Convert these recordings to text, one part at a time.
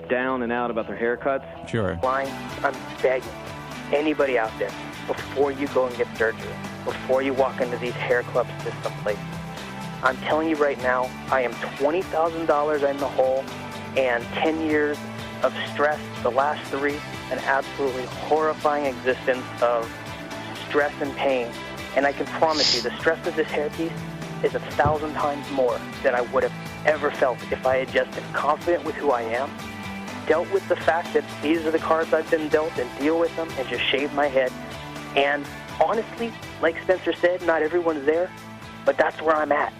down and out about their haircuts. Sure. I'm begging anybody out there, before you go and get surgery, before you walk into these hair club system places, I'm telling you right now, I am $20,000 in the hole, and 10 years of stress, the last 3, an absolutely horrifying existence of stress and pain. And I can promise you, the stress of this hairpiece is 1,000 times more than I would have ever felt if I had just been confident with who I am, dealt with the fact that these are the cards I've been dealt, and deal with them, and just shave my head. And honestly, like Spencer said, not everyone's there, but that's where I'm at.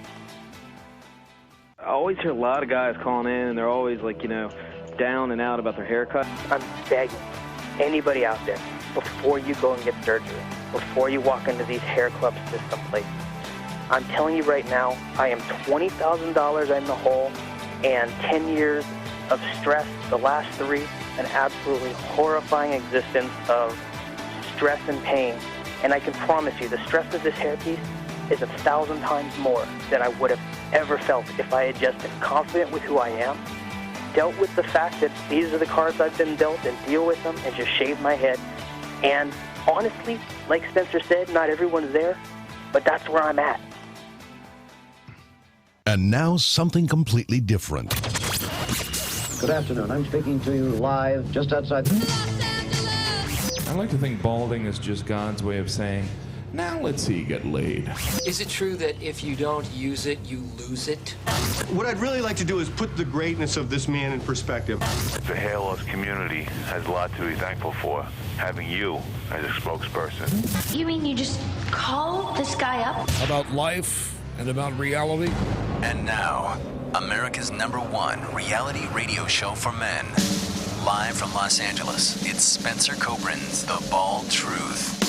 I always hear a lot of guys calling in, and they're always like, down and out about their haircuts. I'm begging anybody out there, before you go and get surgery, before you walk into these hair club system places, I'm telling you right now, I am $20,000 in the hole, and 10 years of stress, the last 3, an absolutely horrifying existence of stress and pain. And I can promise you, the stress of this hairpiece is 1,000 times more than I would have ever felt if I had just been confident with who I am, dealt with the fact that these are the cards I've been dealt, and deal with them, and just shave my head. And honestly, like Spencer said, not everyone's there, but that's where I'm at. And now something completely different. Good afternoon. I'm speaking to you live just outside. I like to think balding is just God's way of saying, now let's see you get laid. Is it true that if you don't use it, you lose it? What I'd really like to do is put the greatness of this man in perspective. The hair loss community has a lot to be thankful for, having you as a spokesperson. You mean you just call this guy up? About life and about reality? And now, America's #1 reality radio show for men. Live from Los Angeles, it's Spencer Kobren's The Bald Truth.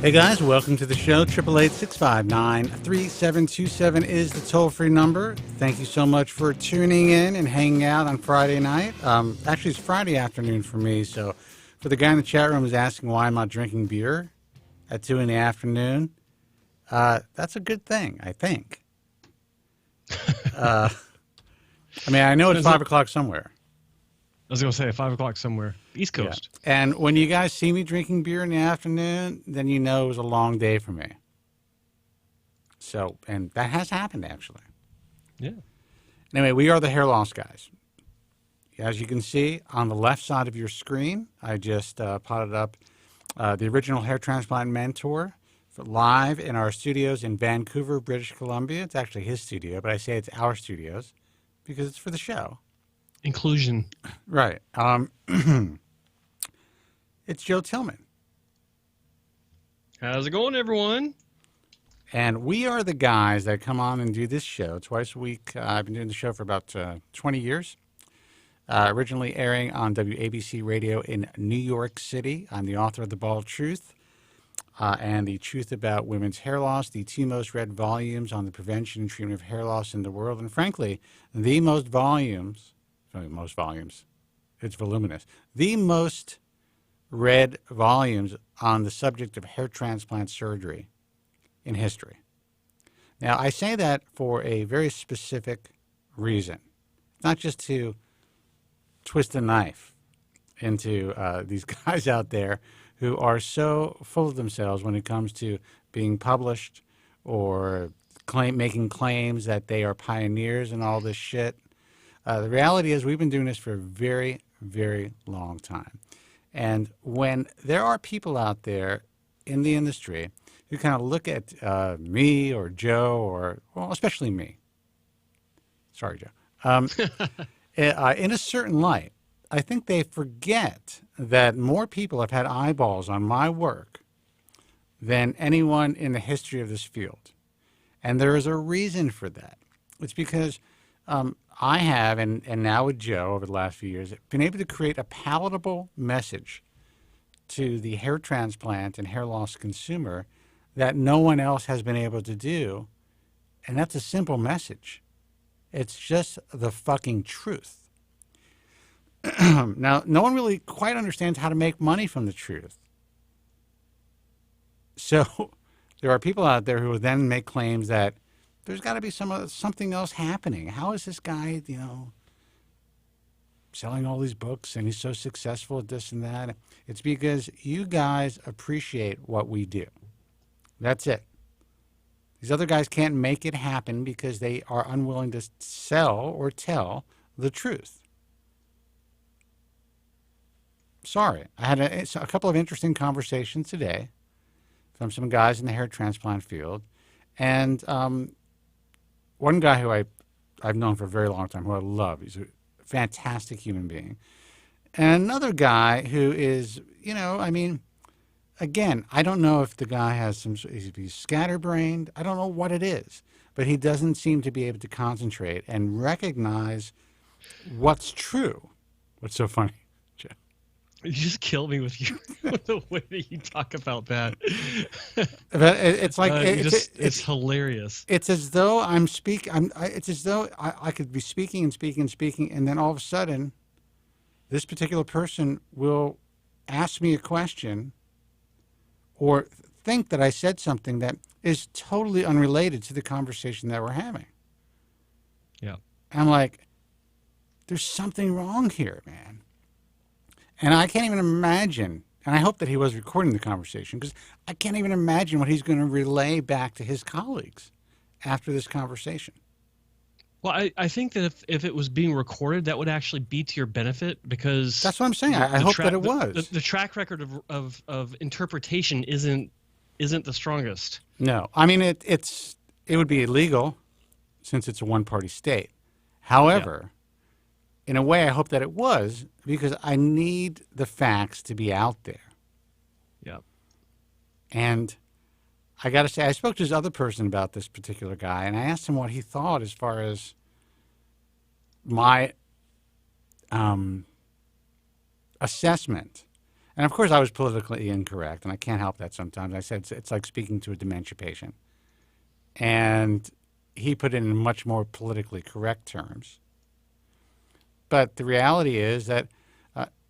Hey guys, welcome to the show. 888-659-3727 is the toll-free number. Thank you so much for tuning in and hanging out on Friday night. Actually, it's Friday afternoon for me, so for the guy in the chat room who's asking why I'm not drinking beer at 2 in the afternoon, that's a good thing, I think. I know it's 5 o'clock somewhere. I was going to say 5 o'clock somewhere. East Coast. Yeah. And when you guys see me drinking beer in the afternoon, then you know it was a long day for me. So, and that has happened, actually. Yeah. Anyway, we are the hair loss guys. As you can see on the left side of your screen, I just potted up the original Hair Transplant Mentor live in our studios in Vancouver, British Columbia. It's actually his studio, but I say it's our studios because it's for the show. Inclusion. Right. It's Joe Tillman. How's it going, everyone? And we are the guys that come on and do this show twice a week. I've been doing the show for about 20 years. Originally airing on WABC Radio in New York City. I'm the author of The Bald Truth and The Truth About Women's Hair Loss, the 2 most read volumes on the prevention and treatment of hair loss in the world. And frankly, the most volumes, it's voluminous, the most read volumes on the subject of hair transplant surgery in history. Now, I say that for a very specific reason. Not just to twist a knife into these guys out there who are so full of themselves when it comes to being published or making claims that they are pioneers and all this shit. The reality is we've been doing this for a very, very long time. And when there are people out there in the industry who kind of look at me or Joe or, well, especially me. Sorry, Joe. In a certain light, I think they forget that more people have had eyeballs on my work than anyone in the history of this field. And there is a reason for that. It's because I have, and now with Joe over the last few years, been able to create a palatable message to the hair transplant and hair loss consumer that no one else has been able to do. And that's a simple message. It's just the fucking truth. Now, no one really quite understands how to make money from the truth. So there are people out there who will then make claims that there's got to be something else happening. How is this guy, selling all these books and he's so successful at this and that. It's because you guys appreciate what we do. That's it. These other guys can't make it happen because they are unwilling to sell or tell the truth. Sorry. I had a couple of interesting conversations today from some guys in the hair transplant field. And one guy who I've known for a very long time, who I love, he's a fantastic human being. And another guy who is, again, I don't know if the guy has if he's scatterbrained. I don't know what it is. But he doesn't seem to be able to concentrate and recognize what's true. What's so funny, Jeff? You just kill me with the way that you talk about that. But it's like it's hilarious. It's as though I'm speaking. It's as though I could be speaking and speaking and speaking, and then all of a sudden, this particular person will ask me a question or think that I said something that is totally unrelated to the conversation that we're having. Yeah, I'm like, there's something wrong here, man. And I can't even imagine, and I hope that he was recording the conversation, because I can't even imagine what he's going to relay back to his colleagues after this conversation. Well, I think that if it was being recorded, that would actually be to your benefit, because that's what I'm saying. I hope that it was. The track record of interpretation isn't the strongest. No, I mean it would be illegal since it's a one-party state. However, in a way, I hope that it was, because I need the facts to be out there. Yeah. And I got to say, I spoke to this other person about this particular guy, and I asked him what he thought as far as my assessment. And, of course, I was politically incorrect, and I can't help that sometimes. I said it's like speaking to a dementia patient. And he put it in much more politically correct terms. But the reality is that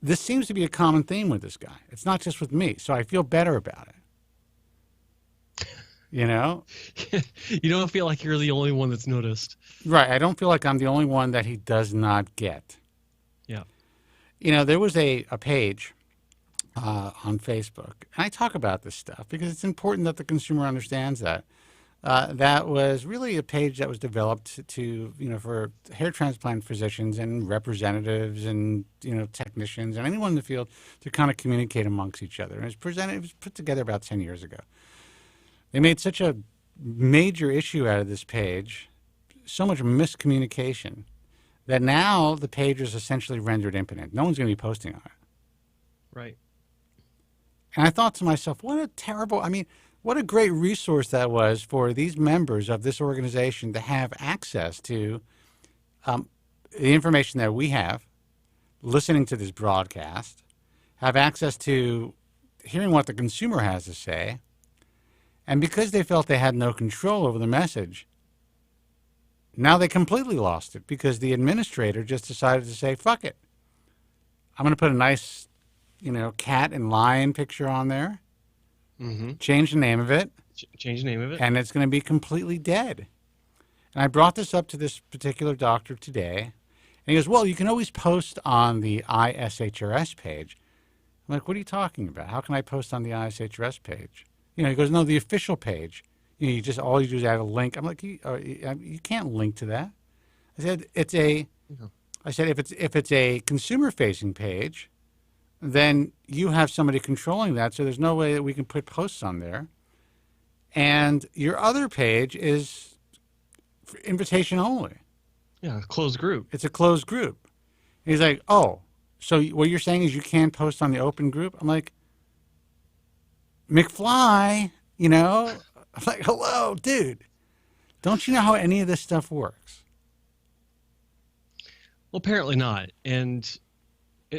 this seems to be a common theme with this guy. It's not just with me, so I feel better about it. You know? You don't feel like you're the only one that's noticed. Right. I don't feel like I'm the only one that he does not get. Yeah. There was a page on Facebook, and I talk about this stuff because it's important that the consumer understands that. That was really a page that was developed for hair transplant physicians and representatives and, technicians and anyone in the field to kind of communicate amongst each other. And it was put together about 10 years ago. They made such a major issue out of this page, so much miscommunication, that now the page is essentially rendered impotent. No one's going to be posting on it. Right. And I thought to myself, what a great resource that was for these members of this organization to have access to the information that we have, listening to this broadcast, have access to hearing what the consumer has to say. And because they felt they had no control over the message, now they completely lost it because the administrator just decided to say, fuck it. I'm going to put a nice, cat and lion picture on there. Mm-hmm. Change the name of it. Change the name of it. And it's going to be completely dead. And I brought this up to this particular doctor today. And he goes, well, you can always post on the ISHRS page. I'm like, what are you talking about? How can I post on the ISHRS page? He goes, no, the official page. All you do is add a link. I'm like, you can't link to that. I said, if it's a consumer-facing page, then you have somebody controlling that, so there's no way that we can put posts on there. And your other page is for invitation only. Yeah, closed group. It's a closed group. And he's like, oh, so what you're saying is you can't post on the open group? I'm like, McFly, I'm like, hello, dude. Don't you know how any of this stuff works? Well, apparently not. And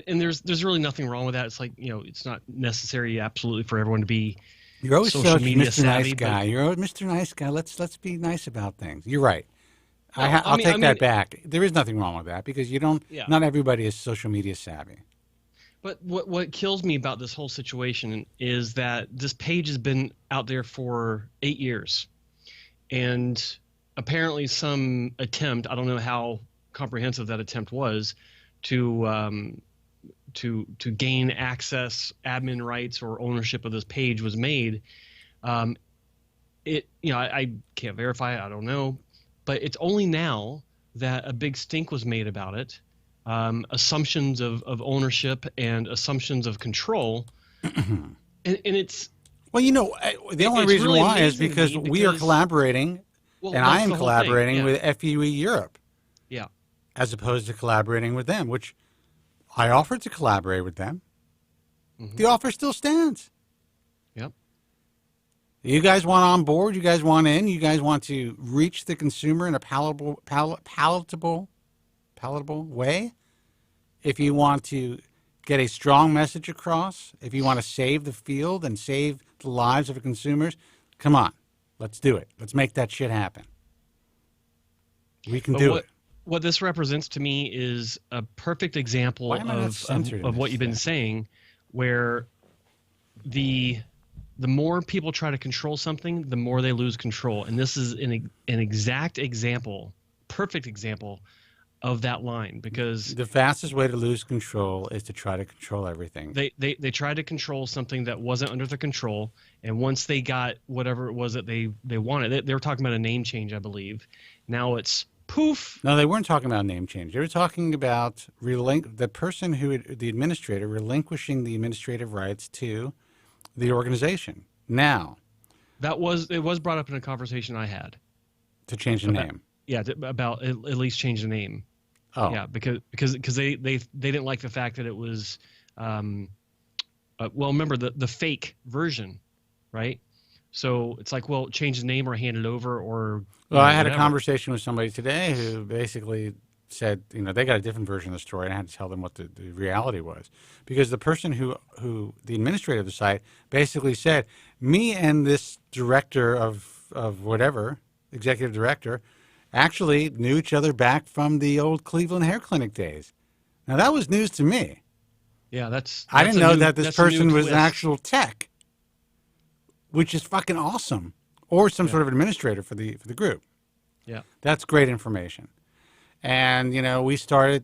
there's really nothing wrong with that. It's like, it's not necessary absolutely for everyone to be You're always social media Mr. savvy, Nice Guy. You're always Mr. Nice Guy. Let's be nice about things. You're right. Well, I'll take that back. There is nothing wrong with that because not everybody is social media savvy. But what kills me about this whole situation is that this page has been out there for 8 years. And apparently some attempt, I don't know how comprehensive that attempt was, to gain access, admin rights, or ownership of this page was made. I can't verify it. I don't know, but it's only now that a big stink was made about it. Assumptions of ownership and assumptions of control, and it's well, the only reason really why is because we are collaborating, and I am collaborating with FUE Europe, as opposed to collaborating with them, which I offered to collaborate with them. Mm-hmm. The offer still stands. Yep. You guys want on board? You guys want in? You guys want to reach the consumer in a palatable way? If you want to get a strong message across, if you want to save the field and save the lives of the consumers, come on, let's do it. Let's make that shit happen. We can do it. What this represents to me is a perfect example of what you've been saying, where the more people try to control something, the more they lose control. And this is an exact example, perfect example of that line, because the fastest way to lose control is to try to control everything. They tried to control something that wasn't under their control, and once they got whatever it was that they wanted, they were talking about a name change, I believe. Now it's poof. No, they weren't talking about name change. They were talking about the person the administrator relinquishing the administrative rights to the organization. Now, it was brought up in a conversation I had to change the name. Yeah, about at least change the name. Oh, yeah, because they didn't like the fact that it was, remember the fake version, right? So it's like, well, change the name or hand it over, or I had a conversation with somebody today who basically said, they got a different version of the story, and I had to tell them what the reality was, because the person who the administrator of the site basically said, me and this director of whatever, executive director, actually knew each other back from the old Cleveland Hair Clinic days. Now, that was news to me. Yeah, I didn't know that this person was an actual tech, which is fucking awesome, or some sort of administrator for the group. Yeah, that's great information. And we started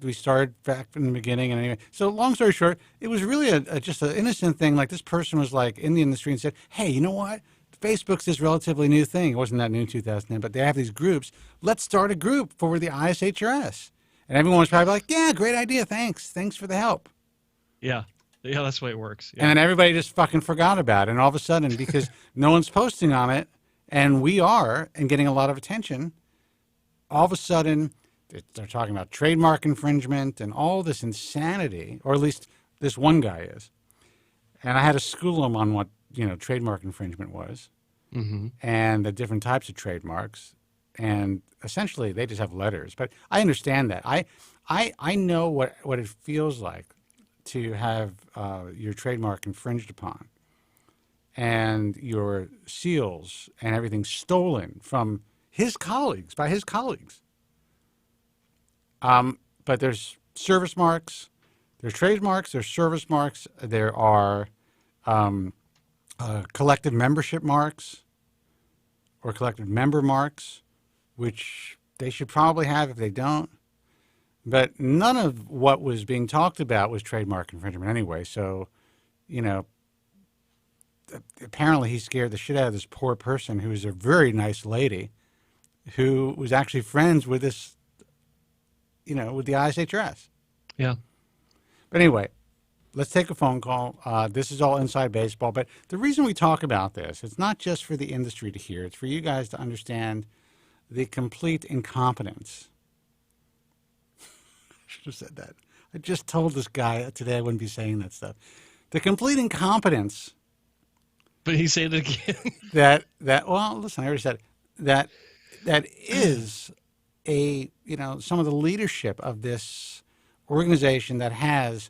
back from the beginning. And anyway, so long story short, it was really just an innocent thing. Like, this person was like in the industry and said, "Hey, you know what? Facebook's this relatively new thing. It wasn't that new in 2010, but they have these groups. Let's start a group for the ISHRS." And everyone was probably like, "Yeah, great idea. Thanks for the help." Yeah, that's the way it works. Yeah. And then everybody just fucking forgot about it. And all of a sudden, because no one's posting on it, and we are, and getting a lot of attention, all of a sudden they're talking about trademark infringement and all this insanity, or at least this one guy is. And I had to school him on what trademark infringement was, and the different types of trademarks, and essentially they just have letters. But I understand that. I know what it feels like to have your trademark infringed upon, and your seals and everything stolen from by his colleagues. But there's service marks, there's trademarks, there's service marks, there are collective membership marks or collective member marks, which they should probably have if they don't. But none of what was being talked about was trademark infringement anyway. So, apparently he scared the shit out of this poor person who was a very nice lady who was actually friends with this, with the ISHRS. Yeah. But anyway, let's take a phone call. This is all inside baseball. But the reason we talk about this, it's not just for the industry to hear. It's for you guys to understand the complete incompetence. I should have said that. I just told this guy today I wouldn't be saying that stuff. The complete incompetence. But he said it again. Well, listen, I already said it. That is some of the leadership of this organization that has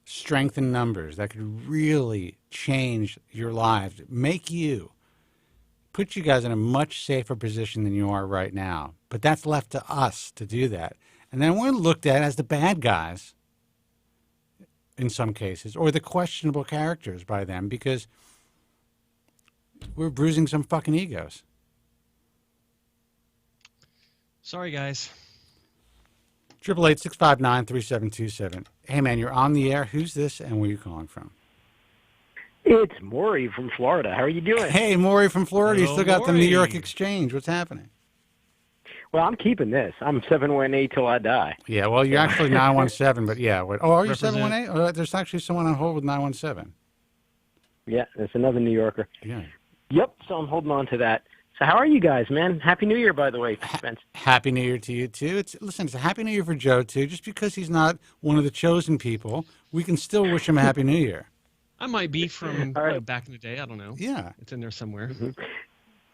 strength in numbers, that could really change your lives, put you guys in a much safer position than you are right now. But that's left to us to do that. And then we're looked at as the bad guys in some cases, or the questionable characters by them, because we're bruising some fucking egos. Sorry, guys. 888-659-3727. Hey, man, you're on the air. Who's this and where are you calling from? It's Maury from Florida. How are you doing? Hey, Maury from Florida. Hello, You still got the New Maury. York Exchange. What's happening? Well, I'm keeping this. I'm 718 till I die. Yeah, well, you're actually 917, but yeah. Oh, are you Represent. 718? Oh, there's actually someone on hold with 917. Yeah, it's another New Yorker. Yeah. Yep, so I'm holding on to that. So how are you guys, man? Happy New Year, by the way, Spence. Happy New Year to you, too. Listen, it's a Happy New Year for Joe, too. Just because he's not one of the chosen people, we can still wish him a Happy New Year. I might be from All right. back in the day. I don't know. Yeah. It's in there somewhere. Mm-hmm.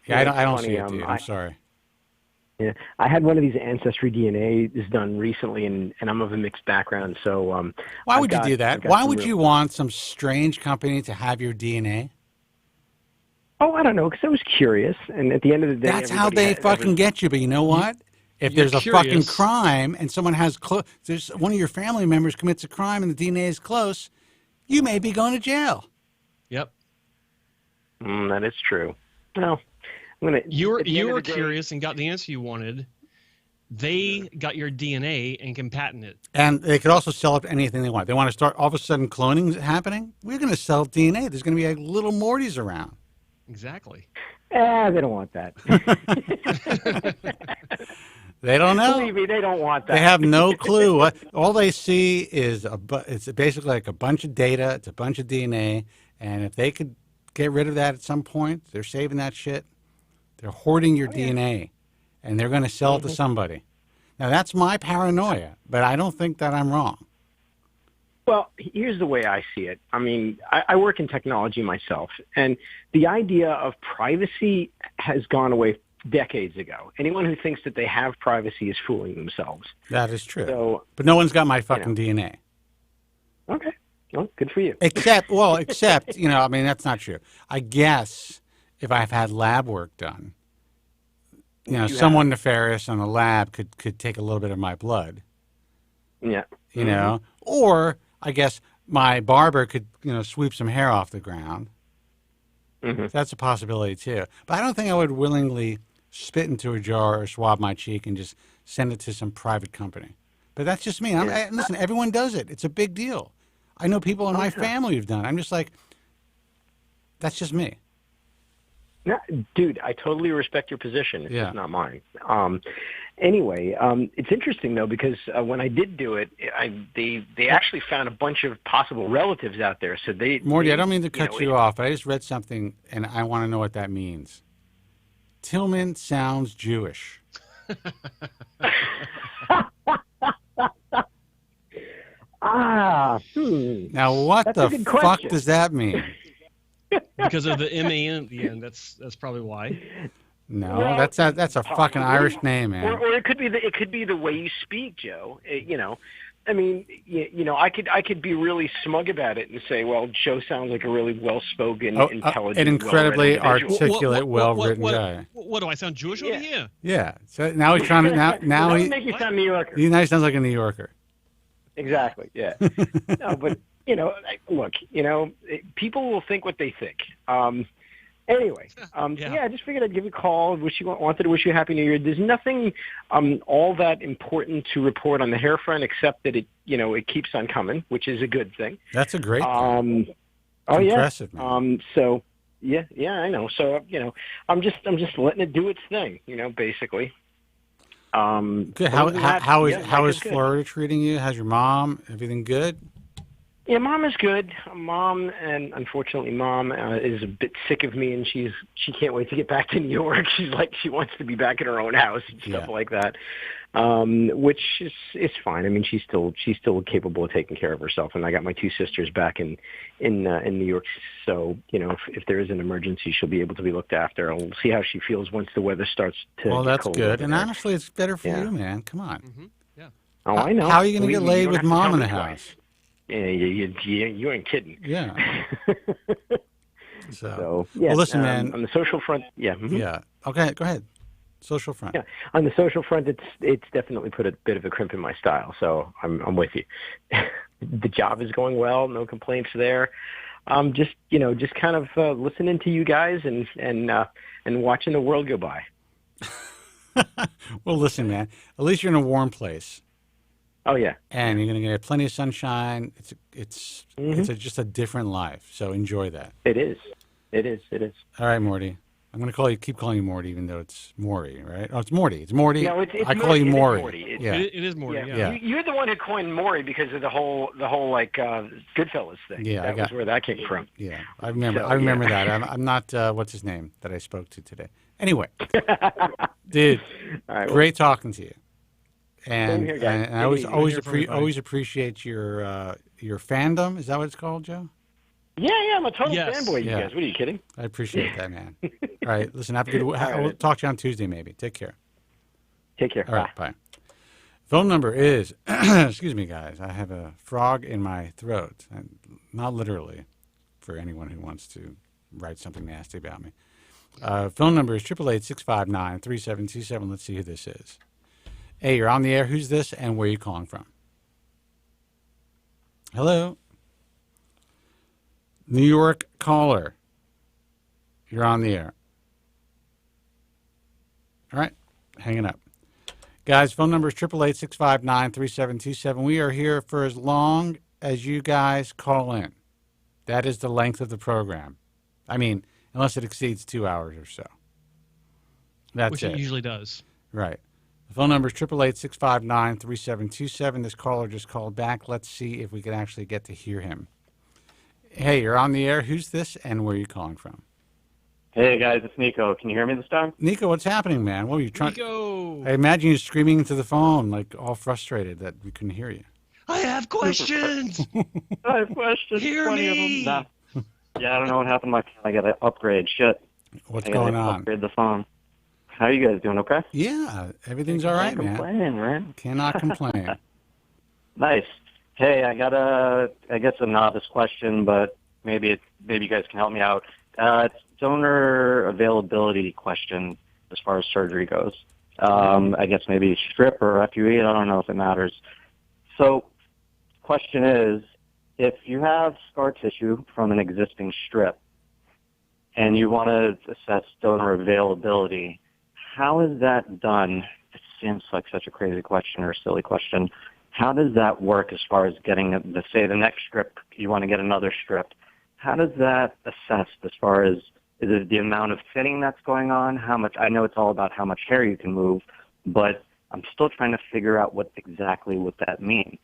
Yeah, I don't funny, see it, dude. I'm sorry. Yeah, I had one of these Ancestry DNAs done recently, and I'm of a mixed background, so... Why would you do that? Why would you want some strange company to have your DNA? Oh, I don't know, because I was curious, and at the end of the day... That's how they fucking get you, but you know what? If there's a fucking crime and someone has... there's one of your family members commits a crime and the DNA is close, you may be going to jail. Yep. That is true. Well, you were curious and got the answer you wanted. They got your DNA and can patent it. And they could also sell it to anything they want. They want to start all of a sudden cloning happening. We're going to sell DNA. There's going to be like little Mortys around. Exactly. They don't want that. They don't know. Believe me, they don't want that. They have no clue. All they see is it's basically like a bunch of data. It's a bunch of DNA. And if they could get rid of that at some point, they're saving that shit. They're hoarding your DNA. And they're going to sell it to somebody. Now, that's my paranoia. But I don't think that I'm wrong. Well, here's the way I see it. I mean, I work in technology myself. And the idea of privacy has gone away decades ago. Anyone who thinks that they have privacy is fooling themselves. That is true. So, but no one's got my fucking DNA. Okay. Well, good for you. Except, I mean, that's not true. I guess if I've had lab work done, someone nefarious in the lab could take a little bit of my blood. Yeah. You know, or I guess my barber could, sweep some hair off the ground. That's a possibility too. But I don't think I would willingly spit into a jar or swab my cheek and just send it to some private company. But that's just me. Listen, everyone does it. It's a big deal. I know people in my family who've done it. I'm just like, that's just me. No, dude, I totally respect your position. It's just not mine. Anyway, it's interesting, though, because when I did do it, they actually found a bunch of possible relatives out there. So Morty, I don't mean to cut you off, but I just read something, and I want to know what that means. Tillman sounds Jewish. Now, what the fuck does that mean? Because of the M-A-N at the end. That's probably why. No, well, that's a fucking Irish name, man. Or it could be the way you speak, Joe. I mean, I could be really smug about it and say, well, Joe sounds like a really well-spoken, intelligent, an incredibly articulate, well-written guy. What do I sound Jewish over here? Yeah. So now he's trying to now he make you sound New Yorker. Now he sounds like a New Yorker. Exactly. Yeah. No, but look, people will think what they think. Anyway, I just figured I'd give you a call. Wanted to wish you a Happy New Year. There's nothing all that important to report on the hair front except that it keeps on coming, which is a good thing. That's a great thing. Impressive, man. So I know. So I'm just letting it do its thing. Basically. Good. How is Florida treating you? How's your mom? Everything good? Yeah, Mom is good. Mom, and unfortunately, Mom is a bit sick of me, and she can't wait to get back to New York. She's like, she wants to be back in her own house and stuff like that, which is fine. I mean, she's still capable of taking care of herself, and I got my two sisters back in New York. So if there is an emergency, she'll be able to be looked after. I'll see how she feels once the weather starts to. Well, that's get good, and honestly, it's better for you, man. Come on. Yeah. Oh, I know. How are you going to get laid with Mom in the house? Yeah, you ain't kidding. Yeah. So well, listen, man. On the social front, Yeah. Okay, go ahead. Social front. Yeah, on the social front, it's definitely put a bit of a crimp in my style. So I'm with you. The job is going well. No complaints there. Just kind of listening to you guys and watching the world go by. Well, listen, man. At least you're in a warm place. Oh yeah. And you're going to get plenty of sunshine. It's just a different life. So enjoy that. It is. It is. All right, Morty. I'm going to keep calling you Morty, even though it's Maury, right? Oh, it's Morty. It's Morty. No, it's I call you Maury. It is Morty. Yeah. You're the one who coined Maury because of the whole like Goodfellas thing. Yeah, that was where that came from. Yeah, I remember that. I'm not what's his name that I spoke to today. Anyway, dude, great talking to you. And, here, guys. and I always appreciate your fandom. Is that what it's called, Joe? Yeah, I'm a total fanboy. You guys, what are you kidding? I appreciate that, man. All right, listen. Have a good. We'll talk to you on Tuesday, maybe. Take care. Take care. All right, bye. Phone number is. Excuse me, guys. I have a frog in my throat, and not literally, for anyone who wants to write something nasty about me. Phone number is 888-659-3727. Let's see who this is. Hey, you're on the air. Who's this, and where are you calling from? Hello? New York caller. You're on the air. All right, hanging up. Guys, phone number is 888-659-3727. We are here for as long as you guys call in. That is the length of the program. I mean, unless it exceeds 2 hours or so. That's Which it. It usually does. Right. The phone number is 888-659-3727. This caller just called back. Let's see if we can actually get to hear him. Hey, you're on the air. Who's this, and where are you calling from? Hey, guys, it's Nico. Can you hear me this time? Nico, what's happening, man? What were you trying? Nico! I imagine you screaming into the phone, like all frustrated that we couldn't hear you. I have questions! I have questions. Hear me! Of them. Nah. Yeah, I don't know what happened to my phone. I got to upgrade. Shit. What's going on? Upgrade the phone. How are you guys doing? Okay? Yeah, everything's all right, man. Complain, man. Cannot complain. Nice. Hey, I got I guess a novice question, but maybe you guys can help me out. It's donor availability question as far as surgery goes. I guess maybe strip or FUE. I don't know if it matters. So, question is, if you have scar tissue from an existing strip and you want to assess donor availability, how is that done? It seems like such a crazy question or a silly question. How does that work as far as getting, say, the next strip, you want to get another strip? How does that assessed as far as, is it the amount of thinning that's going on? How much, I know it's all about how much hair you can move, but I'm still trying to figure out what that means.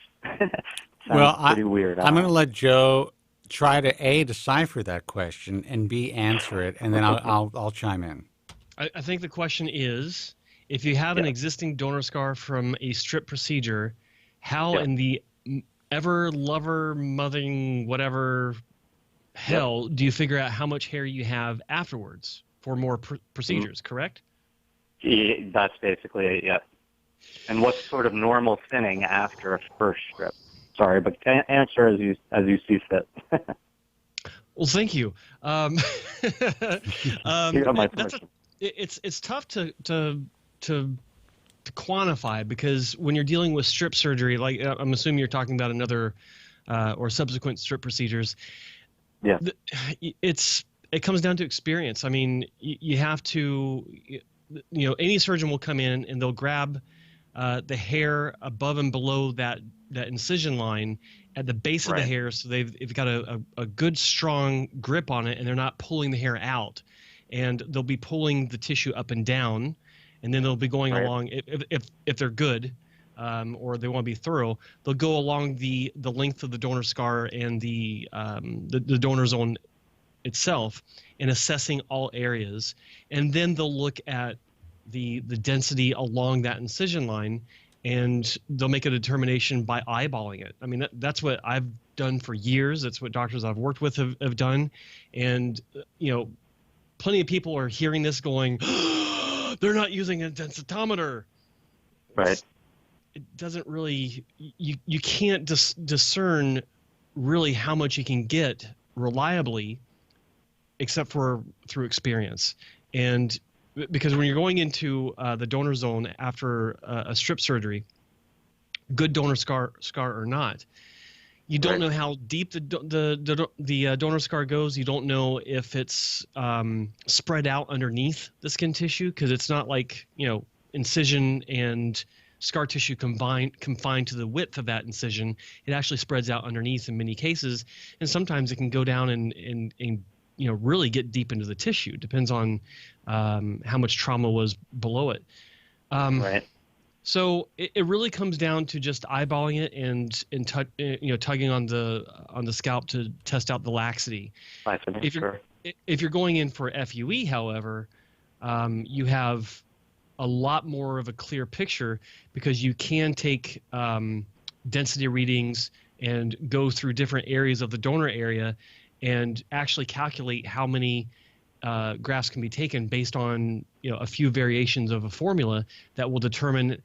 Well, pretty weird. I'm going to let Joe try to A, decipher that question, and B, answer it, and then I'll chime in. I think the question is, if you have an existing donor scar from a strip procedure, how in the ever lover mothering whatever hell do you figure out how much hair you have afterwards for more procedures, correct? Yeah, that's basically it, yeah. And what's sort of normal thinning after a first strip? Sorry, but answer as you see fit. Well, thank you. You have my permission. It's tough to quantify, because when you're dealing with strip surgery, like I'm assuming you're talking about another or subsequent strip procedures. Yeah. It comes down to experience. I mean, you have to, any surgeon will come in and they'll grab the hair above and below that incision line at the base of the hair, so they've got a good strong grip on it, and they're not pulling the hair out, and they'll be pulling the tissue up and down, and then they'll be going along, if they're good, or they want to be thorough, they'll go along the length of the donor scar and the donor zone itself, and assessing all areas, and then they'll look at the density along that incision line, and they'll make a determination by eyeballing it. I mean, that's what I've done for years. That's what doctors I've worked with have done, and plenty of people are hearing this going, they're not using a densitometer. Right. It doesn't really, you can't discern really how much you can get reliably, except for through experience. And because when you're going into the donor zone after a strip surgery, good donor scar or not, you don't know how deep the donor scar goes. You don't know if it's spread out underneath the skin tissue, because it's not like incision and scar tissue confined to the width of that incision. It actually spreads out underneath in many cases, and sometimes it can go down and really get deep into the tissue. Depends on how much trauma was below it. Right. So it really comes down to just eyeballing it and tugging on the scalp to test out the laxity. If you're going in for FUE, however, you have a lot more of a clear picture because you can take density readings and go through different areas of the donor area and actually calculate how many grafts can be taken based on a few variations of a formula that will determine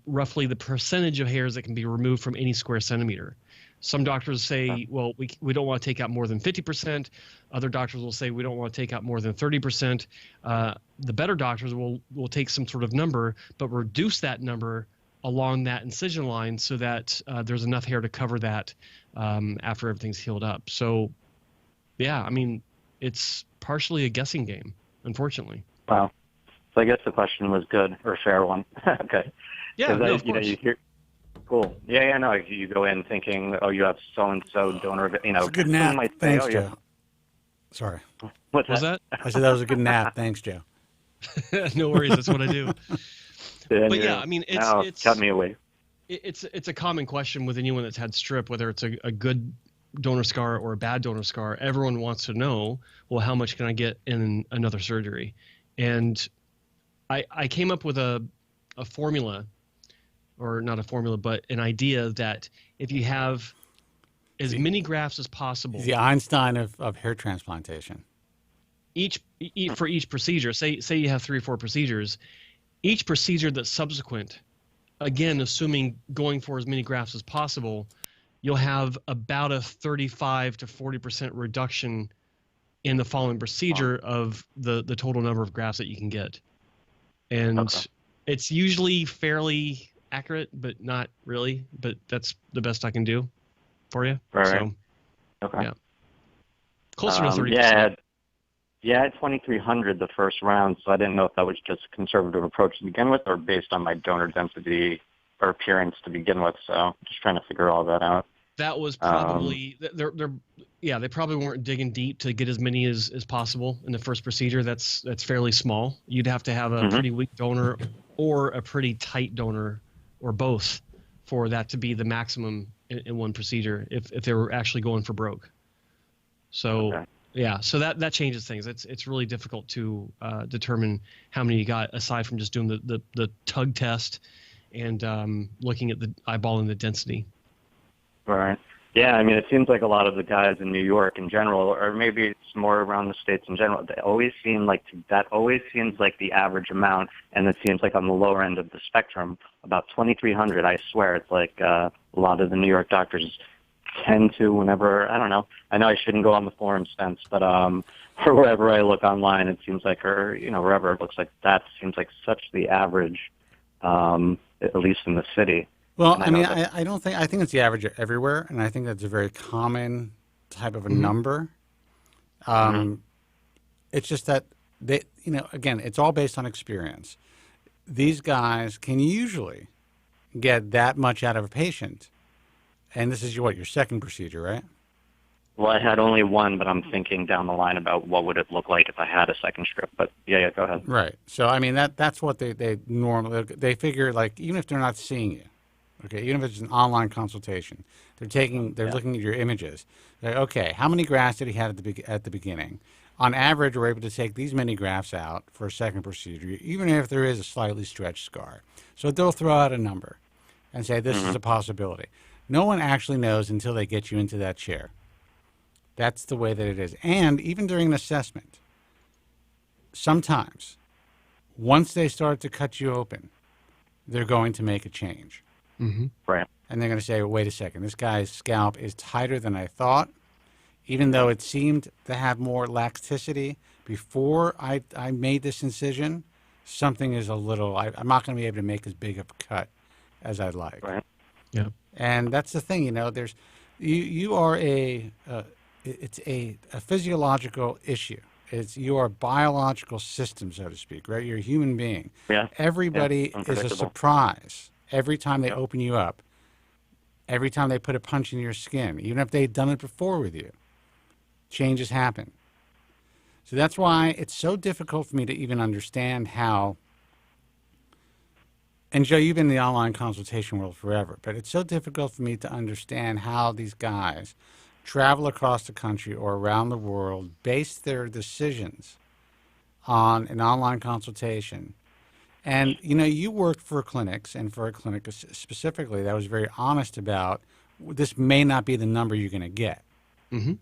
roughly the percentage of hairs that can be removed from any square centimeter. Some doctors say, well, we don't want to take out more than 50%. Other doctors will say we don't want to take out more than 30%. The better doctors will take some sort of number, but reduce that number along that incision line so that there's enough hair to cover that after everything's healed up. So, yeah, I mean, it's partially a guessing game, unfortunately. Wow. So I guess the question was good or a fair one. Okay. Yeah, no, of course. You hear, cool. Yeah, no. You go in thinking, oh, you have so and so donor. It's a good nap. Thanks, Joe. Sorry. What was that? I said that was a good nap. Thanks, Joe. No worries. That's what I do. But yeah, I mean, it's cut me away. It's a common question with anyone that's had strip, whether it's a good donor scar or a bad donor scar. Everyone wants to know, well, how much can I get in another surgery? And I came up with a formula. Or not a formula, but an idea that if you have as many grafts as possible, the Einstein of hair transplantation. For each procedure, say you have 3 or 4 procedures, each procedure that's subsequent, again, assuming going for as many grafts as possible, you'll have about a 35 to 40% reduction in the following procedure of the total number of grafts that you can get, and it's usually fairly accurate, but not really. But that's the best I can do for you. Right. So, okay. Yeah. Closer to 30%. Yeah, I had 2,300 the first round, so I didn't know if that was just a conservative approach to begin with or based on my donor density or appearance to begin with. So just trying to figure all that out. That was probably they probably weren't digging deep to get as many as possible in the first procedure. That's fairly small. You'd have to have a pretty weak donor or a pretty tight donor, or both, for that to be the maximum in one procedure if they were actually going for broke. So yeah, so that changes things. It's really difficult to determine how many you got aside from just doing the tug test and looking at the eyeballing the density. Right. Yeah, I mean, it seems like a lot of the guys in New York in general, or maybe it's more around the States in general, that always seems like the average amount, and it seems like on the lower end of the spectrum, about 2,300, I swear. It's like a lot of the New York doctors tend to, whenever, I don't know, I know I shouldn't go on the forum stents, but for wherever I look online, it seems like, or, wherever it looks like that seems like such the average, at least in the city. Well, I mean, I think it's the average everywhere, and I think that's a very common type of a number. It's just that again, it's all based on experience. These guys can usually get that much out of a patient, and this is your second procedure, right? Well, I had only one, but I'm thinking down the line about what would it look like if I had a second strip. But yeah, go ahead. Right. So I mean, that's what they normally figure, like, even if they're not seeing you. Okay, even if it's an online consultation, they're looking at your images. They're like, okay, how many grafts did he have at the beginning? On average, we're able to take these many grafts out for a second procedure, even if there is a slightly stretched scar. So they'll throw out a number and say this is a possibility. No one actually knows until they get you into that chair. That's the way that it is. And even during an assessment, sometimes, once they start to cut you open, they're going to make a change. Right. And they're going to say, wait a second, this guy's scalp is tighter than I thought. Even though it seemed to have more laxicity before I made this incision, something is a little, I'm not going to be able to make as big of a cut as I'd like. Right. Yeah. And that's the thing, there's, you are it's a physiological issue. It's your biological system, so to speak, right? You're a human being. Yeah. Everybody is a surprise. every time they open you up, every time they put a punch in your skin, even if they've done it before with you, changes happen. So that's why it's so difficult for me to even understand how, and Joe, you've been in the online consultation world forever, but it's so difficult for me to understand how these guys travel across the country or around the world, base their decisions on an online consultation. And, you know, you worked for clinics, and for a clinic specifically that was very honest about this may not be the number you're going to get. Mm-hmm.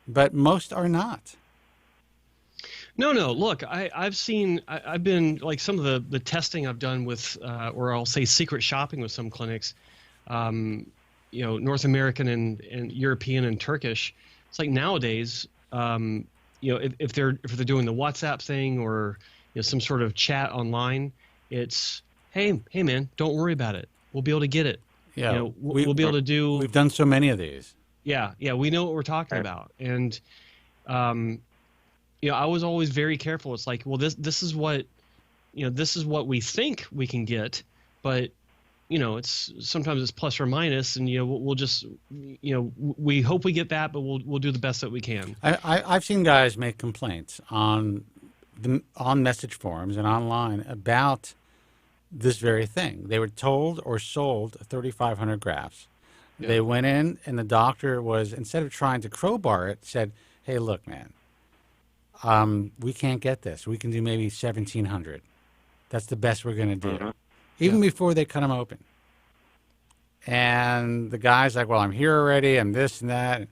But most are not. No. Look, I've been, like, some of the testing I've done with, or I'll say secret shopping with some clinics, North American and European and Turkish. It's like nowadays, if they're doing the WhatsApp thing or some sort of chat online, it's hey man, don't worry about it. We'll be able to get it. Yeah, we'll be able to do. We've done so many of these. Yeah, we know what we're talking about, and I was always very careful. It's like, well, this is what we think we can get, but sometimes it's plus or minus, and we'll just we hope we get that, but we'll do the best that we can. I've seen guys make complaints on message forums and online about this very thing. They were told or sold 3,500 grafts. Yeah. They went in, and the doctor was, instead of trying to crowbar it, said, "Hey, look, man, we can't get this. We can do maybe 1,700. That's the best we're going to do." Mm-hmm. Even before they cut them open. And the guy's like, "Well, I'm here already, I'm this and that."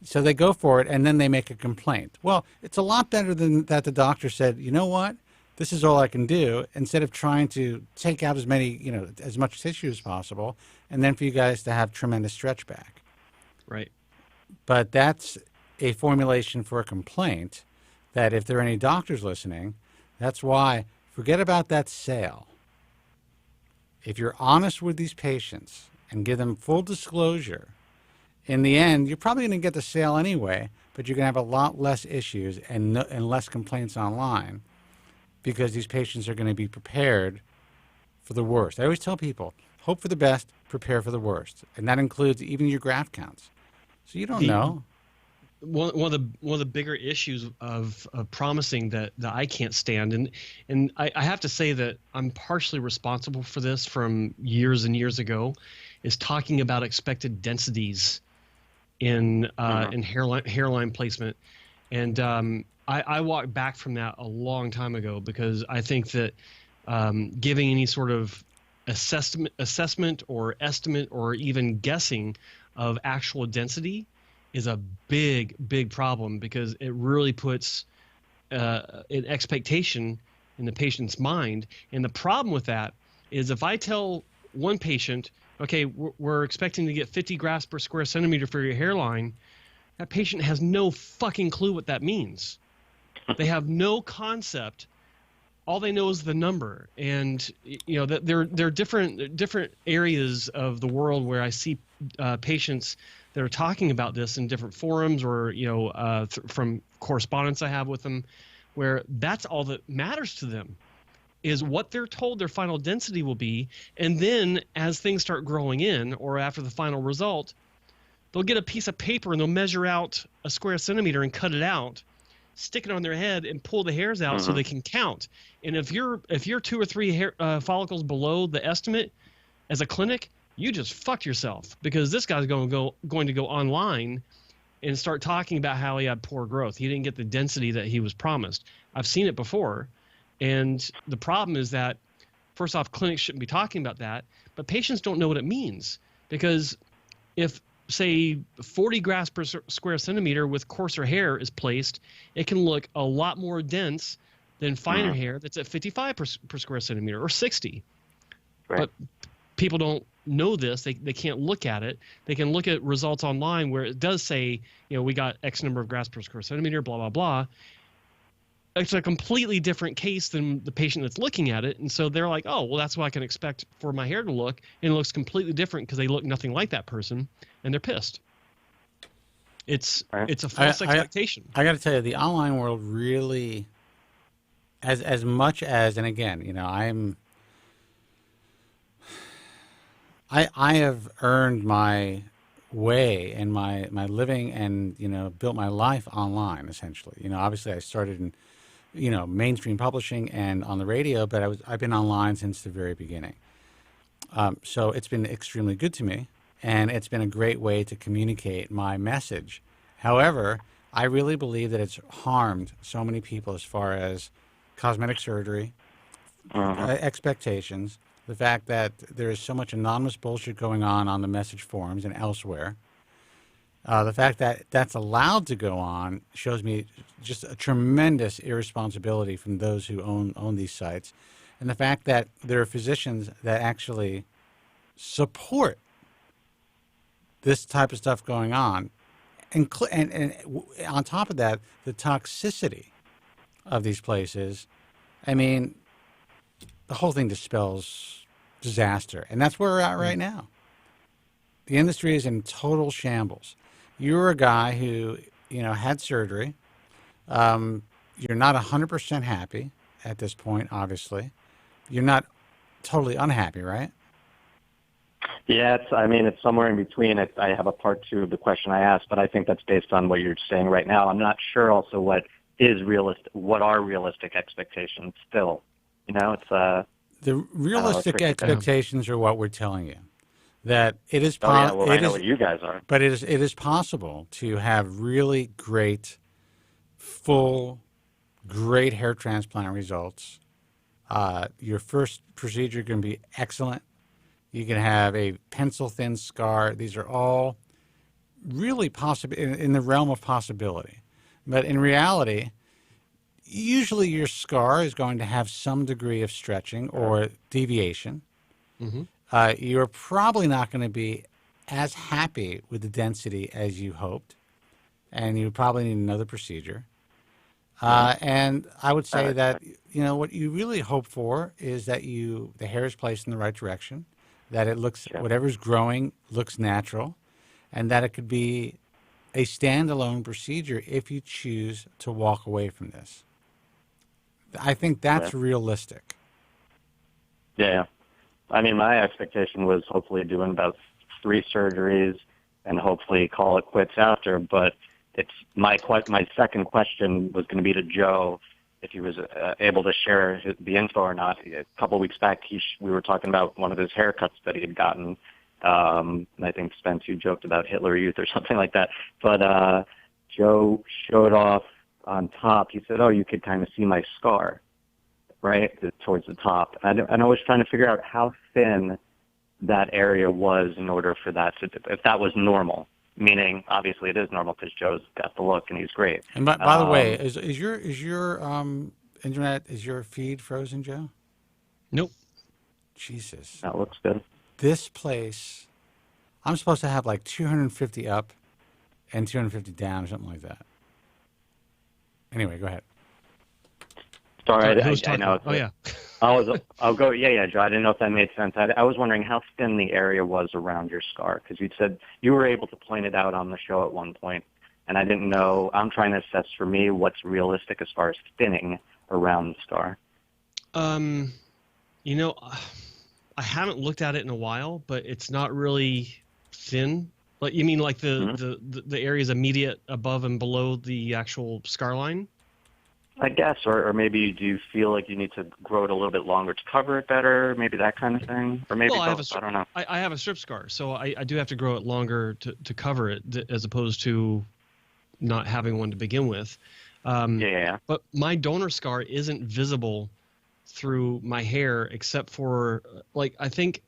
So they go for it, and then they make a complaint. Well, it's a lot better than that the doctor said, "You know what? This is all I can do," instead of trying to take out as much tissue as possible, and then for you guys to have tremendous stretch back. Right. But that's a formulation for a complaint that, if there are any doctors listening, that's why forget about that sale. If you're honest with these patients and give them full disclosure, in the end, you're probably going to get the sale anyway, but you're going to have a lot less issues and less complaints online, because these patients are going to be prepared for the worst. I always tell people, hope for the best, prepare for the worst. And that includes even your graft counts. So you don't know. One of the bigger issues of promising that I can't stand, and I have to say that I'm partially responsible for this from years and years ago, is talking about expected densities in hairline placement. And I walked back from that a long time ago, because I think that giving any sort of assessment or estimate or even guessing of actual density is a big problem, because it really puts an expectation in the patient's mind. And the problem with that is, if I tell one patient, okay, we're expecting to get 50 grafts per square centimeter for your hairline, that patient has no fucking clue what that means. They have no concept. All they know is the number. And that there are different areas of the world where I see patients that are talking about this in different forums, or from correspondence I have with them, where that's all that matters to them, is what they're told their final density will be. And then as things start growing in, or after the final result, they'll get a piece of paper and they'll measure out a square centimeter and cut it out, stick it on their head, and pull the hairs out so they can count. And if you're 2 or 3 hair follicles below the estimate as a clinic, you just fucked yourself, because this guy's going to go online and start talking about how he had poor growth. He didn't get the density that he was promised. I've seen it before. And the problem is that, first off, clinics shouldn't be talking about that, but patients don't know what it means. Because if, say, 40 grafts per square centimeter with coarser hair is placed, it can look a lot more dense than finer hair that's at 55 per square centimeter, or 60. Right. But people don't know this. They can't look at it. They can look at results online where it does say, we got X number of grafts per square centimeter, blah, blah, blah. It's a completely different case than the patient that's looking at it. And so they're like, oh, well, that's what I can expect for my hair to look. And it looks completely different because they look nothing like that person, and they're pissed. It's a false expectation. I got to tell you, the online world really, as much as, and again, I have earned my way and my living and, built my life online, essentially. Obviously I started in, mainstream publishing and on the radio, but I've been online since the very beginning. So it's been extremely good to me, and it's been a great way to communicate my message. However, I really believe that it's harmed so many people as far as cosmetic surgery, expectations, the fact that there is so much anonymous bullshit going on the message forums and elsewhere. The fact that that's allowed to go on shows me just a tremendous irresponsibility from those who own these sites. And the fact that there are physicians that actually support this type of stuff going on. And on top of that, the toxicity of these places, I mean, the whole thing dispels disaster. And that's where we're at right now. The industry is in total shambles. You're a guy who, had surgery. You're not 100% happy at this point, obviously. You're not totally unhappy, right? Yeah, it's somewhere in between. I have a part two of the question I asked, but I think that's based on what you're saying right now. I'm not sure also what are realistic expectations still. It's the realistic expectations are what we're telling you. That it is I know what you guys are. But it is possible to have really great, great hair transplant results. Your first procedure can be excellent. You can have a pencil-thin scar. These are all really possible in the realm of possibility. But in reality, usually your scar is going to have some degree of stretching or deviation. Mm-hmm. You're probably not going to be as happy with the density as you hoped, and you probably need another procedure. And I would say that, what you really hope for is that the hair is placed in the right direction, that it looks, whatever's growing looks natural, and that it could be a standalone procedure if you choose to walk away from this. I think that's realistic. Yeah. I mean, my expectation was hopefully doing about 3 surgeries and hopefully call it quits after. But it's my second question was going to be to Joe, if he was able to share the info or not. A couple of weeks back, we were talking about one of his haircuts that he had gotten. And I think Spence, you joked about Hitler Youth or something like that. But Joe showed off on top. He said, "Oh, you could kind of see my scar." Right, towards the top. And I was trying to figure out how thin that area was in order for that to, if that was normal. Meaning, obviously, it is normal because Joe's got the look and he's great. And by the way, is your internet, is your feed frozen, Joe? Nope. Jesus, that looks good. This place, I'm supposed to have like 250 up and 250 down or something like that. Anyway, go ahead. Sorry, I know. Oh, yeah. I'll go. Yeah, Joe. I didn't know if that made sense. I was wondering how thin the area was around your scar, because you said you were able to point it out on the show at one point, and I didn't know. I'm trying to assess for me what's realistic as far as thinning around the scar. I haven't looked at it in a while, but it's not really thin. Like, you mean like the areas immediate above and below the actual scar line? I guess, or maybe do you feel like you need to grow it a little bit longer to cover it better? Maybe that kind of thing, or maybe both. I don't know. I have a strip scar, so I do have to grow it longer to cover it, as opposed to not having one to begin with. Yeah. But my donor scar isn't visible through my hair, except for I think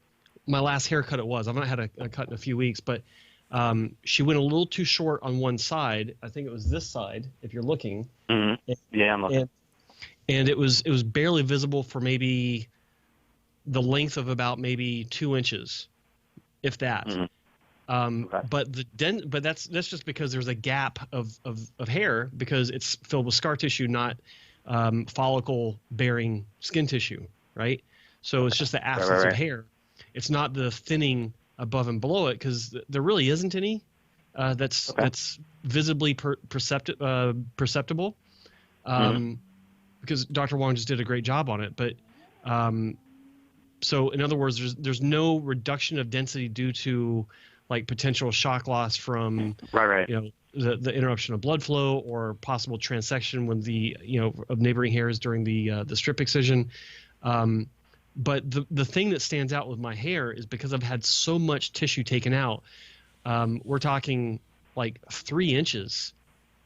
my last haircut it was. I've not had a cut in a few weeks, but she went a little too short on one side. I think it was this side, if you're looking. Mm-hmm. Yeah, I'm looking. And it was barely visible for maybe the length of about maybe 2 inches, if that. Mm-hmm. Okay. But that's just because there's a gap of hair, because it's filled with scar tissue, not follicle bearing skin tissue, right? So it's just the absence of hair. It's not the thinning above and below it, because there really isn't any that's visibly perceptible, because Dr. Wong just did a great job on it. But So in other words, there's no reduction of density due to like potential shock loss from right. The interruption of blood flow or possible transection when of neighboring hairs during the strip excision. But the thing that stands out with my hair is because I've had so much tissue taken out. We're talking like 3 inches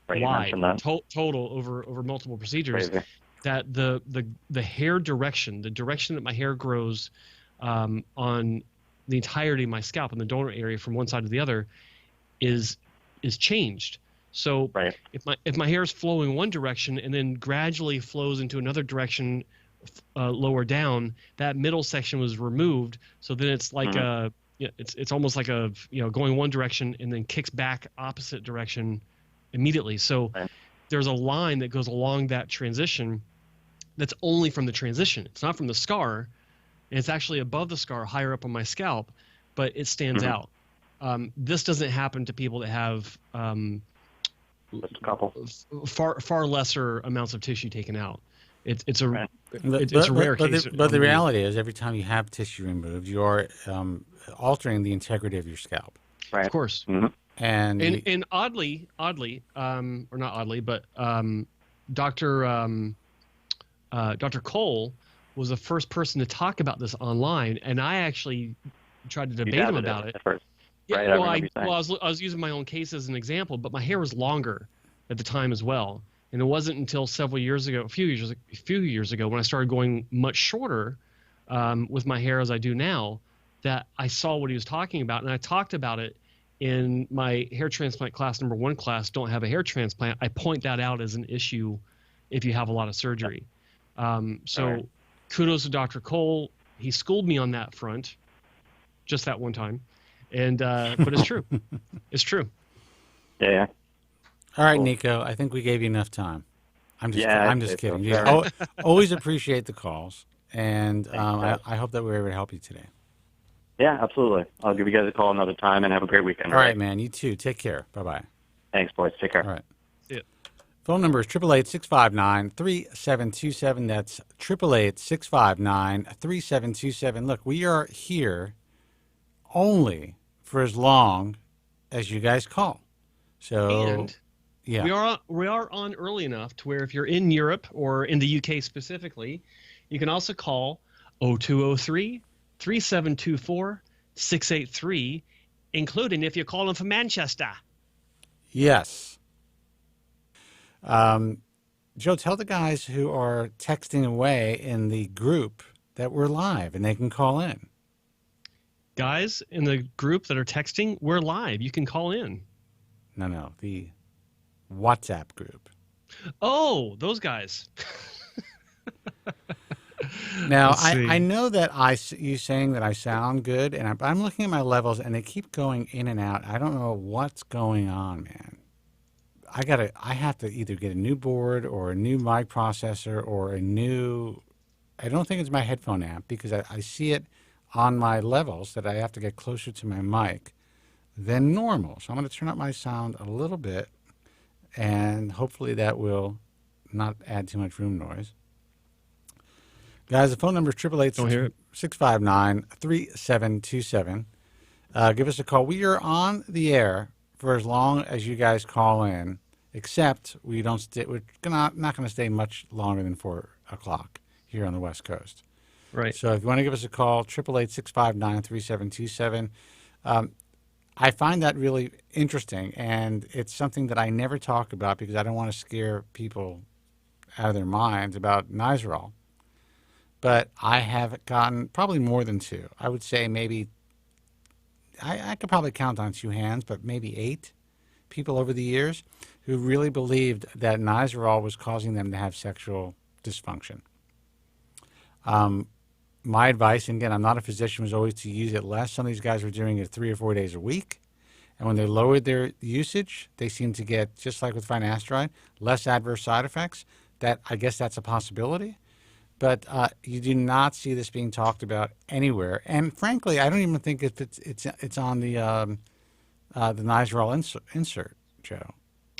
wide total over multiple procedures. Crazy. That the hair direction, the direction that my hair grows on the entirety of my scalp and the donor area from one side to the other is changed. So if my hair is flowing one direction and then gradually flows into another direction lower down, that middle section was removed. So then it's like it's almost like going one direction and then kicks back opposite direction immediately. So there's a line that goes along that transition that's only from the transition. It's not from the scar, and it's actually above the scar, higher up on my scalp, but it stands out. This doesn't happen to people that have far lesser amounts of tissue taken out. It's a rare case. But the reality is, every time you have tissue removed, you are altering the integrity of your scalp. Right. Of course. Mm-hmm. And oddly, or not oddly, but Dr. Cole was the first person to talk about this online, and I actually tried to debate him about it. Yeah, I was using my own case as an example, but my hair was longer at the time as well, and it wasn't until several years ago, a few years ago, when I started going much shorter with my hair as I do now, that I saw what he was talking about, and I talked about it in my hair transplant class, number 1 class, Don't Have a Hair Transplant. I point that out as an issue if you have a lot of surgery. So kudos to Dr. Cole. He schooled me on that front, just that one time. And but it's true. It's true. Yeah. All right, Nico. I think we gave you enough time. I'm just kidding. Always appreciate the calls, and I hope that we were able to help you today. Yeah, absolutely. I'll give you guys a call another time, and have a great weekend. All right, man. You too. Take care. Bye-bye. Thanks, boys. Take care. All right. See ya. Phone number is 888-659-3727. That's 888-659-3727. Look, we are here only for as long as you guys call. So, and we are on early enough to where if you're in Europe or in the UK specifically, you can also call 0203-3724-683, including if you're calling from Manchester. Yes. Joe, tell the guys who are texting away in the group that we're live and they can call in. Guys in the group that are texting, we're live. You can call in. No, the WhatsApp group. Oh, those guys. Now, I know that you saying that I sound good, and I'm looking at my levels, and they keep going in and out. I don't know what's going on, man. I have to either get a new board or a new mic processor or a new. I don't think it's my headphone amp because I see it on my levels that I have to get closer to my mic than normal. So I'm going to turn up my sound a little bit, and hopefully that will not add too much room noise. Guys, the phone number is 888-659-3727. Give us a call. We are on the air for as long as you guys call in, except we're not going to stay much longer than 4 o'clock here on the West Coast. Right. So if you want to give us a call, 888-659-3727. I find that really interesting, and it's something that I never talk about because I don't want to scare people out of their minds about Nizoral. But I have gotten probably more than 2. I would say maybe, I could probably count on 2 hands, but maybe 8 people over the years who really believed that Nizoral was causing them to have sexual dysfunction. My advice, and again, I'm not a physician, was always to use it less. Some of these guys were doing it 3 or 4 days a week. And when they lowered their usage, they seemed to get, just like with finasteride, less adverse side effects. I guess that's a possibility. But you do not see this being talked about anywhere. And frankly, I don't even think it's on the Nizoral insert, Joe.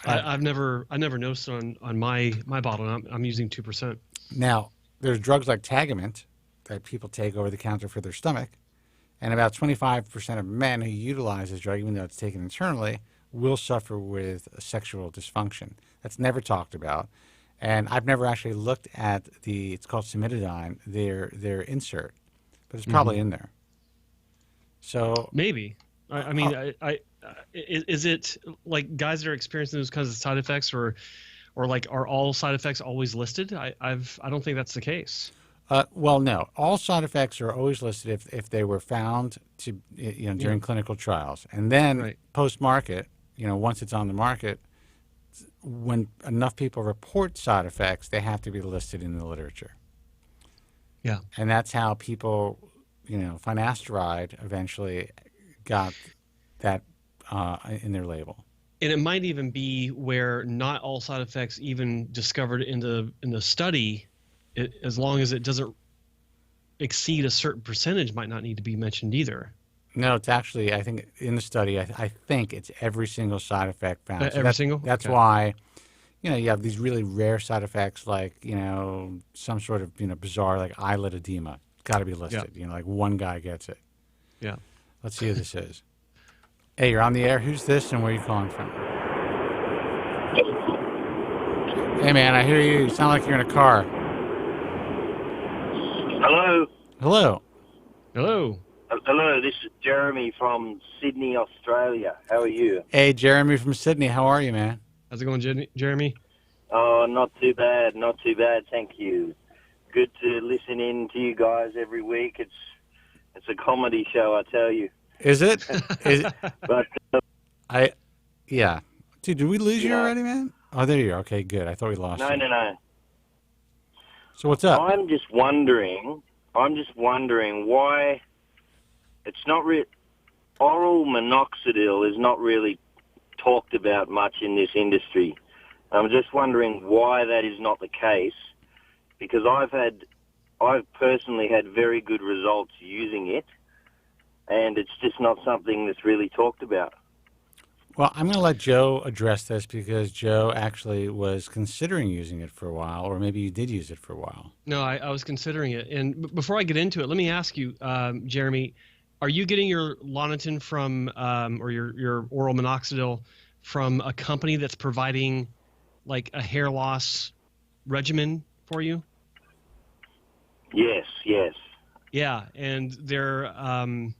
I've never noticed on my bottle. I'm using 2%. Now, there's drugs like Tagament that people take over the counter for their stomach. And about 25% of men who utilize this drug, even though it's taken internally, will suffer with sexual dysfunction. That's never talked about. And I've never actually looked at it's called Cimetidine, their insert, but it's probably in there. So maybe. I mean, is it like guys that are experiencing those kinds of side effects, or like are all side effects always listed? I don't think that's the case. Well, no. All side effects are always listed if they were found to during clinical trials, and then post-market, once it's on the market, when enough people report side effects, they have to be listed in the literature. Yeah, and that's how people, finasteride eventually got that in their label. And it might even be where not all side effects even discovered in the study, as long as it doesn't exceed a certain percentage, might not need to be mentioned either. No, it's actually, I think in the study, I think it's every single side effect found. Every single? That's why, you have these really rare side effects like, some sort of, bizarre like eyelid edema. It's got to be listed. Like one guy gets it. Yeah. Let's see who this is. Hey, you're on the air. Who's this and where are you calling from? Hey, man, I hear you. You sound like you're in a car. Hello. Hello. Hello. Hello, this is Jeremy from Sydney, Australia. How are you? Hey, Jeremy from Sydney. How are you, man? How's it going, Jeremy? Oh, not too bad. Not too bad, thank you. Good to listen in to you guys every week. It's a comedy show, I tell you. Is it? But yeah. Dude, did we lose you already, man? Oh, there you are. Okay, good. I thought we lost you. No. So what's up? I'm just wondering why it's not oral minoxidil is not really talked about much in this industry. I'm just wondering why that is not the case, because I've personally had very good results using it, and it's just not something that's really talked about. Well, I'm going to let Joe address this because Joe actually was considering using it for a while, or maybe you did use it for a while. No, I was considering it. And before I get into it, let me ask you, Jeremy, are you getting your Lonitin from, or your oral minoxidil from a company that's providing like a hair loss regimen for you? Yes. Yeah, and they're a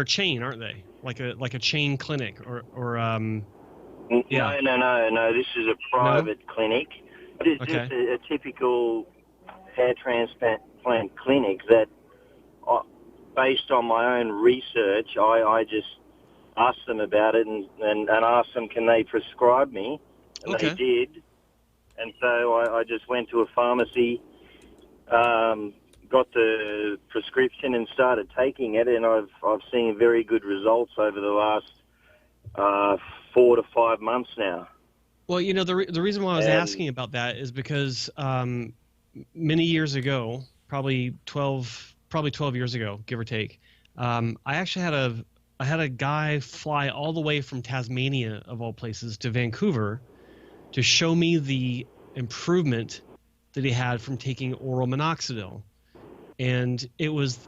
chain, aren't they? Like a chain clinic or yeah. No. This is a private clinic. It's just a typical hair transplant clinic that, based on my own research, I just asked them about it and asked them, can they prescribe me? And they did. And so I just went to a pharmacy, got the prescription and started taking it, and I've seen very good results over the last 4 to 5 months now. Well, the reason why I was asking about that is because many years ago, probably 12 years ago, give or take, I actually had a guy fly all the way from Tasmania, of all places, to Vancouver to show me the improvement that he had from taking oral minoxidil. And it was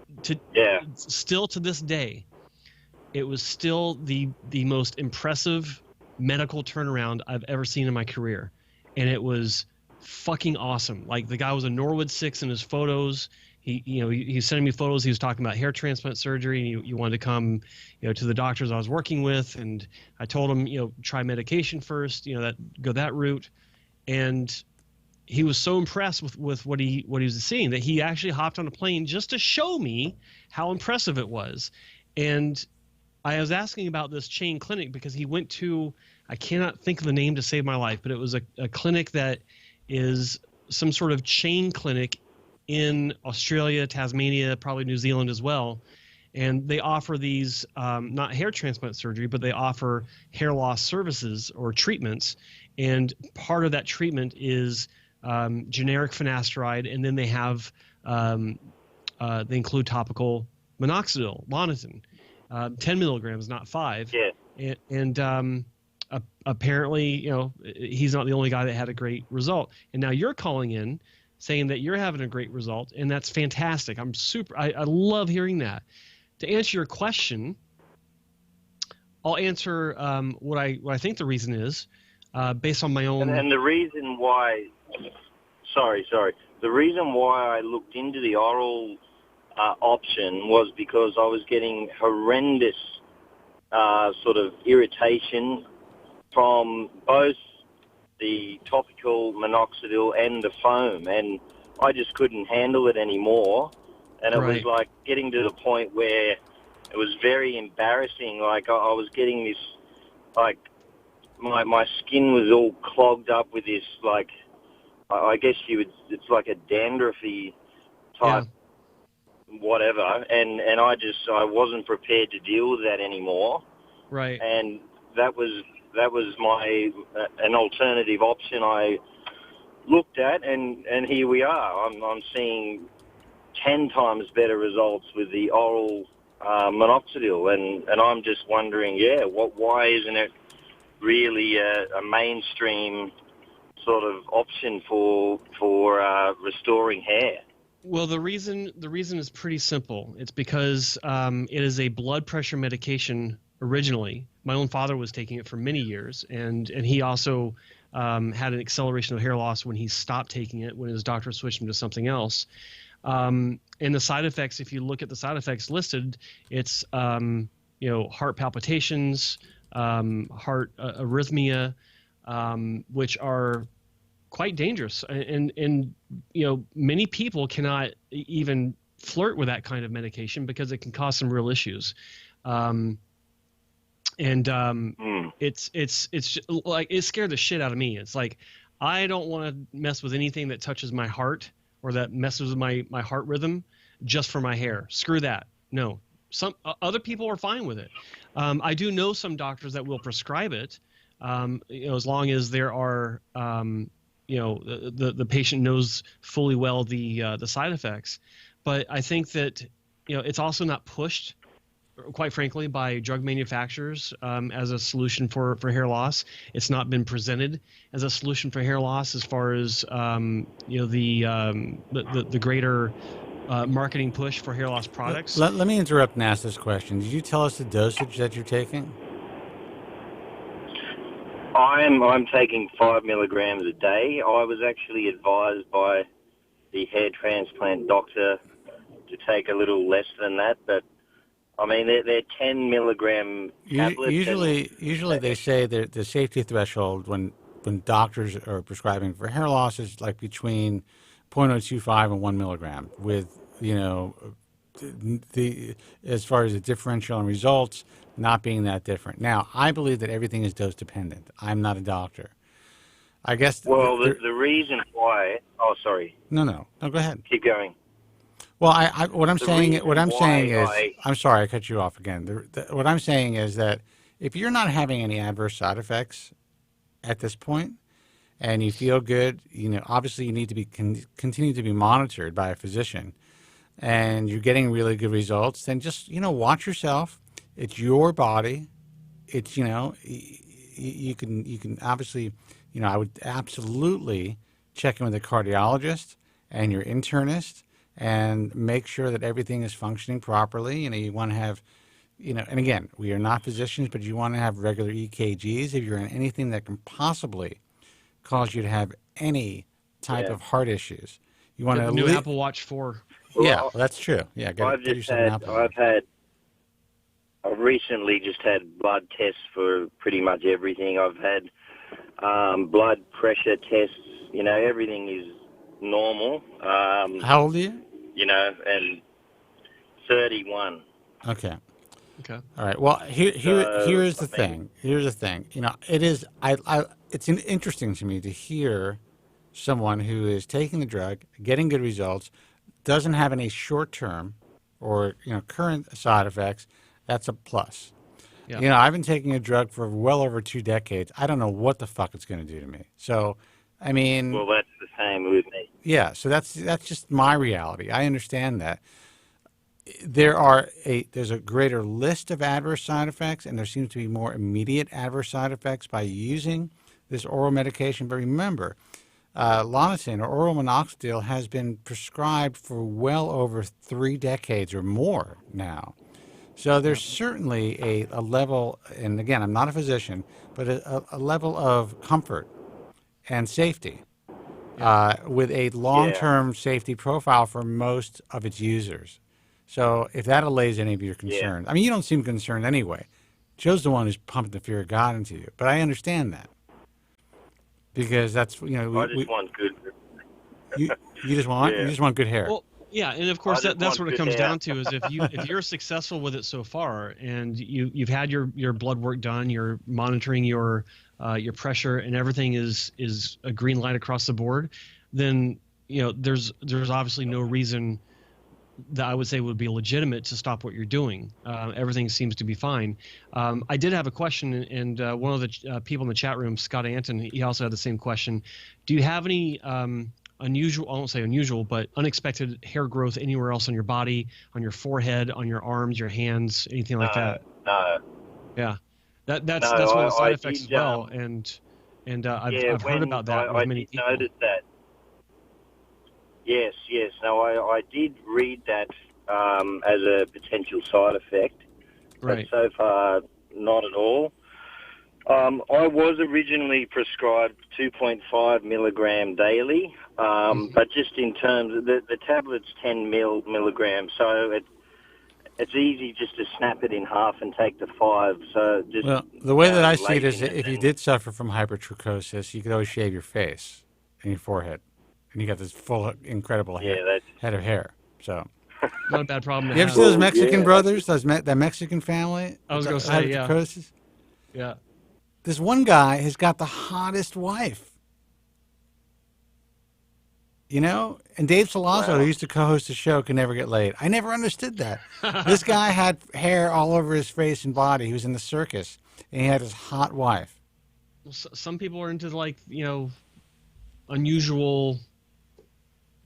still to this day, it was still the most impressive medical turnaround I've ever seen in my career. And it was fucking awesome. Like, the guy was a Norwood 6 in his photos. He's sending me photos. He was talking about hair transplant surgery, and he wanted to come, to the doctors I was working with. And I told him, try medication first, go that route. And he was so impressed with what he was seeing that he actually hopped on a plane just to show me how impressive it was. And I was asking about this chain clinic because he went to, I cannot think of the name to save my life, but it was a clinic that is some sort of chain clinic in Australia, Tasmania, probably New Zealand as well. And they offer these, not hair transplant surgery, but they offer hair loss services or treatments. And part of that treatment is generic finasteride, and then they have they include topical minoxidil, Lonitin, 10 milligrams, not 5. Yeah. And apparently, he's not the only guy that had a great result. And now you're calling in saying that you're having a great result, and that's fantastic. I love hearing that. To answer your question, I'll answer what I think the reason is based on my own. And the reason why, sorry, the reason why I looked into the oral option was because I was getting horrendous sort of irritation from both the topical minoxidil and the foam, and I just couldn't handle it anymore. And it was like getting to the point where it was very embarrassing. Like I was getting this, like my skin was all clogged up with this, like I guess it's like a dandruffy type whatever, and I wasn't prepared to deal with that anymore. Right. And that was my an alternative option I looked at, and here we are. I'm seeing 10 times better results with the oral minoxidil, and I'm just wondering, why isn't it really a mainstream sort of option for restoring hair? Well, the reason is pretty simple. It's because it is a blood pressure medication originally. My own father was taking it for many years, and he also had an acceleration of hair loss when he stopped taking it, when his doctor switched him to something else. And the side effects, if you look at the side effects listed, it's heart palpitations, heart arrhythmia, which are quite dangerous, and many people cannot even flirt with that kind of medication because it can cause some real issues. It's just, like, it scared the shit out of me. It's like, I don't want to mess with anything that touches my heart or that messes with my heart rhythm just for my hair. Screw that. No. Some other people are fine with it. I do know some doctors that will prescribe it, as long as there are, the patient knows fully well the side effects. But I think that, it's also not pushed, quite frankly, by drug manufacturers as a solution for hair loss. It's not been presented as a solution for hair loss as far as the greater marketing push for hair loss products. Let me interrupt and ask this question. Did you tell us the dosage that you're taking? I'm taking 5 milligrams a day. I was actually advised by the hair transplant doctor to take a little less than that, but I mean, they're 10 milligram tablets. Usually they say that the safety threshold when doctors are prescribing for hair loss is like between 0.025 and 1 milligram, with as far as the differential in results not being that different. Now, I believe that everything is dose dependent. I'm not a doctor. I guess. Well, the reason why. Oh, sorry. No, go ahead. Keep going. Well, what I'm saying is, I'm sorry, I cut you off again. What I'm saying is that if you're not having any adverse side effects at this point, and you feel good, obviously you need to be continue to be monitored by a physician, and you're getting really good results, then just watch yourself. It's your body. It's you can obviously I would absolutely check in with a cardiologist and your internist, and make sure that everything is functioning properly. You want to have, and again, we are not physicians, but you want to have regular EKGs if you're in anything that can possibly cause you to have any type of heart issues. You want to new Apple Watch 4. Yeah, well, that's true. Yeah, I've recently just had blood tests for pretty much everything. I've had blood pressure tests. Everything is normal. How old are you? And 31. Okay. All right. Well, here's the thing. Here's the thing. It is. It's interesting to me to hear someone who is taking the drug, getting good results, doesn't have any short-term or current side effects. That's a plus. Yeah. I've been taking a drug for well over 2 decades. I don't know what the fuck it's going to do to me. So, I mean. Well, that's the same with me. Yeah. So that's just my reality. I understand that. There's a greater list of adverse side effects, and there seems to be more immediate adverse side effects by using this oral medication. But remember, Lonitine or oral minoxidil has been prescribed for well over 3 decades or more now. So there's certainly a level, and again, I'm not a physician, but a level of comfort and safety with a long-term safety profile for most of its users. So if that allays any of your concerns, I mean, you don't seem concerned anyway. Joe's the one who's pumping the fear of God into you, but I understand that because that's I just want good. You just want you just want good hair. Well, yeah, and of course that's what it comes hair. down to is if you're successful with it so far and you've had your blood work done, you're monitoring your pressure and everything is a green light across the board, then there's obviously no reason that I would say would be legitimate to stop what you're doing. Everything seems to be fine. I did have a question, and one of the people in the chat room, Scott Anton, he also had the same question. Do you have any unusual, I won't say unusual, but unexpected hair growth anywhere else on your body, on your forehead, on your arms, your hands, anything like that? No. Yeah. That's one of the side effects as well, and I've heard about that with many people. I noticed that. Yes. No, I did read that as a potential side effect, right. But so far not at all. I was originally prescribed 2.5 milligram daily, but just in terms of the tablet's 10 milligrams, so it's easy just to snap it in half and take the 5. So just the way that I see it is, if you did suffer from hypertrichosis, you could always shave your face and your forehead, and you got this full, incredible head of hair. So not a bad problem. You ever see those Mexican brothers, that Mexican family? I was going to say, hypertrichosis? Yeah. This one guy has got the hottest wife. And Dave Salazzo, who used to co-host the show, could never get laid. I never understood that. This guy had hair all over his face and body. He was in the circus, and he had his hot wife. Well, some people are into unusual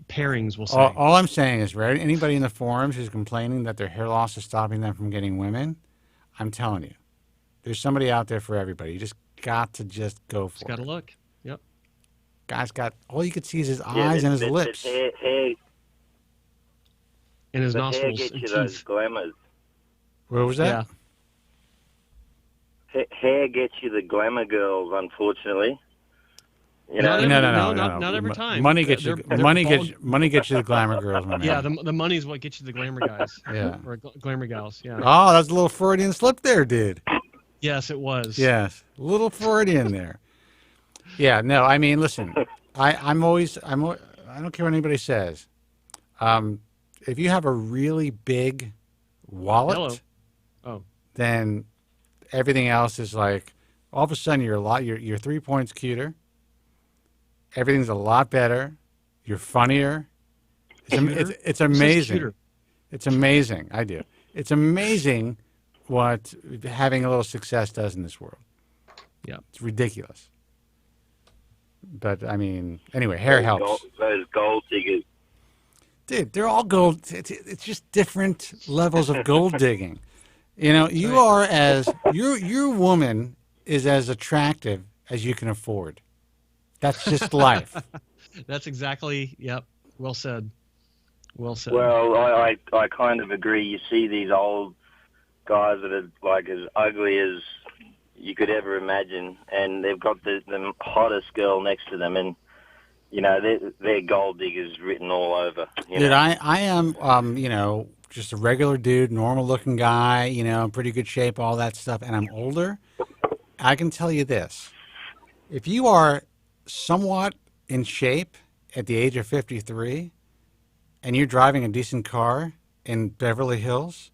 pairings, we'll say. All I'm saying is, right? Anybody in the forums who's complaining that their hair loss is stopping them from getting women, I'm telling you, there's somebody out there for everybody. You just got to go for it. Got to look. Yep. Guy's got, all you could see is his eyes and his lips. Hair, and his nostrils hair gets and you teeth. those glamours. What was that? Yeah. Hair gets you the glamour girls, unfortunately. No. Not every time. Money gets you the glamour girls, my man. Yeah, the money's what gets you the glamour guys. Yeah. Or glamour gals, yeah. Oh, that's a little Freudian slip there, dude. Yes, it was. Yes, a little Freudian there. Yeah, no, I mean, listen, I don't care what anybody says. If you have a really big wallet, then everything else is like, all of a sudden you're 3 points cuter. Everything's a lot better. You're funnier. It's amazing. It's amazing. I do. It's amazing what having a little success does in this world. Yeah. It's ridiculous. But, I mean, anyway, hair helps. Those gold diggers. Dude, they're all gold. It's just different levels of gold digging. You are your woman is as attractive as you can afford. That's just life. That's exactly, yep. Well said. Well said. Well, I kind of agree. You see these old guys that are like as ugly as you could ever imagine, and they've got the hottest girl next to them, and they're gold diggers written all over. Dude, I am just a regular dude, normal looking guy, in pretty good shape, all that stuff, and I'm older. I can tell you this: if you are somewhat in shape at the age of 53, and you're driving a decent car in Beverly Hills,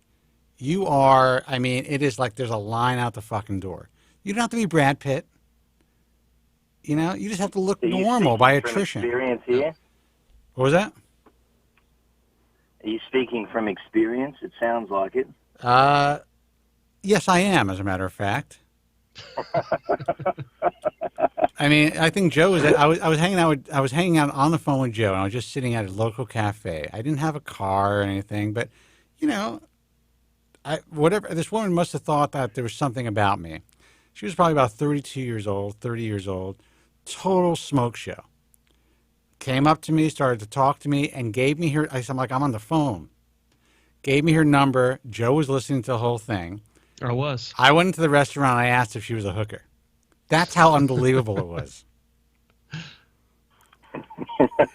you are, it is like there's a line out the fucking door. You don't have to be Brad Pitt. You just have to look normal by attrition. Experience here? What was that? Are you speaking from experience? It sounds like it. Yes, I am, as a matter of fact. I think Joe was. I was hanging out on the phone with Joe, and I was just sitting at a local cafe. I didn't have a car or anything, but whatever. This woman must have thought that there was something about me. She was probably about 30 years old. Total smoke show. came up to me, started to talk to me, and gave me her. I'm like, I'm on the phone. Gave me her number. Joe was listening to the whole thing. I was. I went into the restaurant. I asked if she was a hooker. That's how unbelievable it was.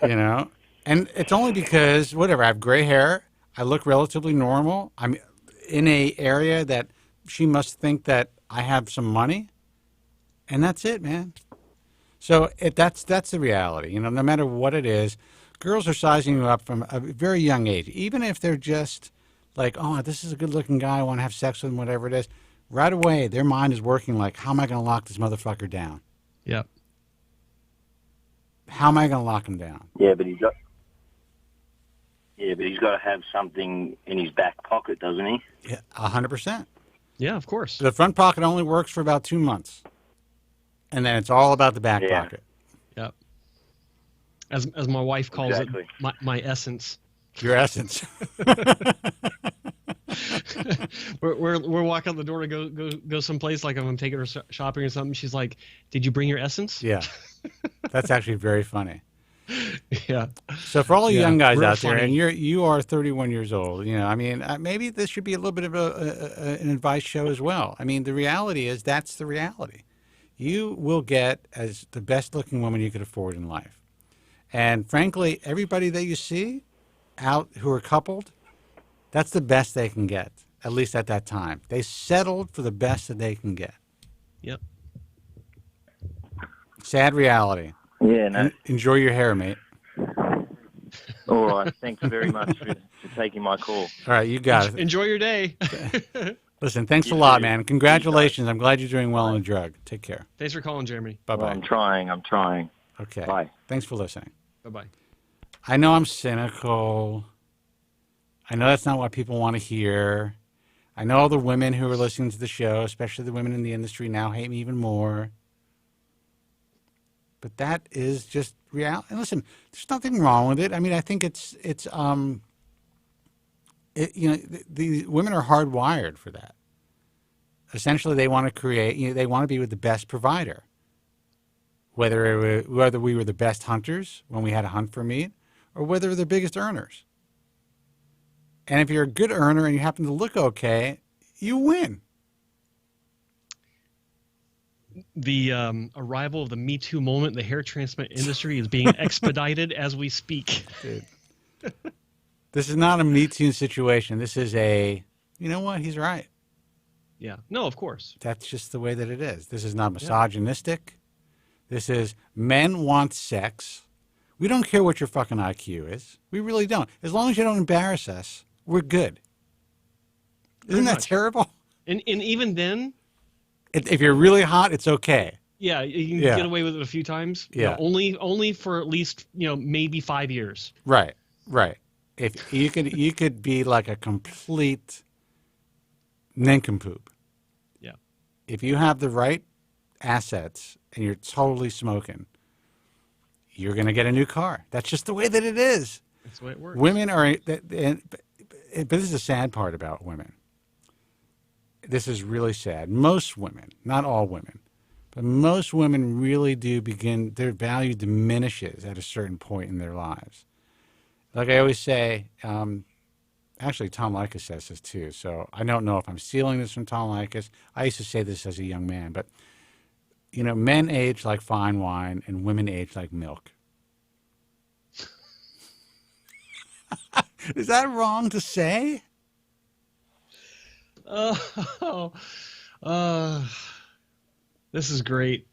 You know? And it's only because, whatever, I have gray hair. I look relatively normal. I'm in a area that she must think that I have some money. And that's it, man. So that's the reality. You know, no matter what it is, girls are sizing you up from a very young age. Even if they're just like, oh, this is a good-looking guy, I want to have sex with him, whatever it is. Right away, their mind is working like, how am I going to lock this motherfucker down? Yep. How am I going to lock him down? Yeah, but he's got to have something in his back pocket, doesn't he? Yeah, 100%. Yeah, of course. The front pocket only works for about 2 months. And then it's all about the back pocket. Yep. As my wife calls it, my essence. Your essence. we're walking out the door to go someplace, like I'm taking her shopping or something. She's like, "Did you bring your essence?" Yeah. That's actually very funny. Yeah. So for all you young guys out there, funny. and you are 31 years old, you know, I mean, maybe this should be a little bit of an advice show as well. I mean, the reality is that's the reality. You will get as the best looking woman you could afford in life. And frankly, everybody that you see out who are coupled, that's the best they can get, at least at that time. They settled for the best that they can get. Yep. Sad reality. Yeah, no. Enjoy your hair, mate. All right. Thanks very much for taking my call. All right, you got it. Enjoy your day. Listen, thanks a lot, man. Congratulations. I'm glad you're doing well on the drug. Take care. Thanks for calling, Jeremy. Bye-bye. Well, I'm trying. Okay. Bye. Thanks for listening. Bye-bye. I know I'm cynical. I know that's not what people want to hear. I know all the women who are listening to the show, especially the women in the industry now, hate me even more. But that is just reality. And listen, there's nothing wrong with it. I mean, I think you know, the women are hardwired for that. Essentially, they want to create, you know, they want to be with the best provider. Whether we were the best hunters when we had to hunt for meat, or whether we're the biggest earners. And if you're a good earner and you happen to look okay, you win. The arrival of the Me Too moment, the hair transplant industry is being expedited as we speak. Dude. This is not a Me Too situation. This is you know what? He's right. Yeah. No, of course. That's just the way that it is. This is not misogynistic. This is men want sex. We don't care what your fucking IQ is. We really don't. As long as you don't embarrass us, we're good. Isn't that terrible? And even then, if you're really hot, it's okay. Yeah, you can get away with it a few times. Yeah. You know, only for at least, you know, maybe 5 years. Right. If you could be like a complete nincompoop. Yeah. If you have the right assets and you're totally smoking, you're going to get a new car. That's just the way that it is. That's the way it works. Women are, but this is the sad part about women. This is really sad. Most women, not all women, but most women really do their value diminishes at a certain point in their lives. Like I always say, actually Tom Leykis says this too, so I don't know if I'm stealing this from Tom Leykis. I used to say this as a young man, but you know, men age like fine wine and women age like milk. Is that wrong to say? This is great.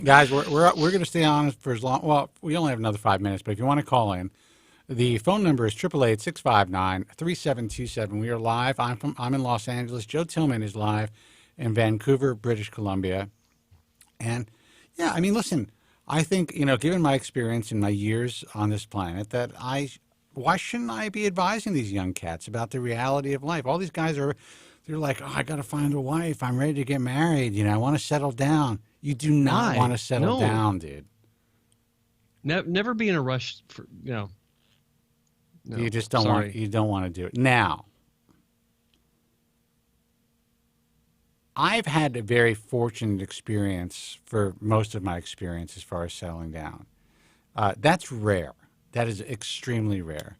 Guys, we're going to stay on for as long. Well, we only have another 5 minutes, but if you want to call in, the phone number is 888-659-3727. We are live. I'm in Los Angeles. Joe Tillman is live in Vancouver, British Columbia. And yeah, I mean, listen, I think, you know, given my experience in my years on this planet, that why shouldn't I be advising these young cats about the reality of life? All these guys they're like, oh, I got to find a wife. I'm ready to get married. You know, I want to settle down. You do not want to settle down, dude. Never be in a rush for, you know. No, you just don't want. You don't want to do it now. I've had a very fortunate experience for most of my experience as far as settling down. That's rare. That is extremely rare.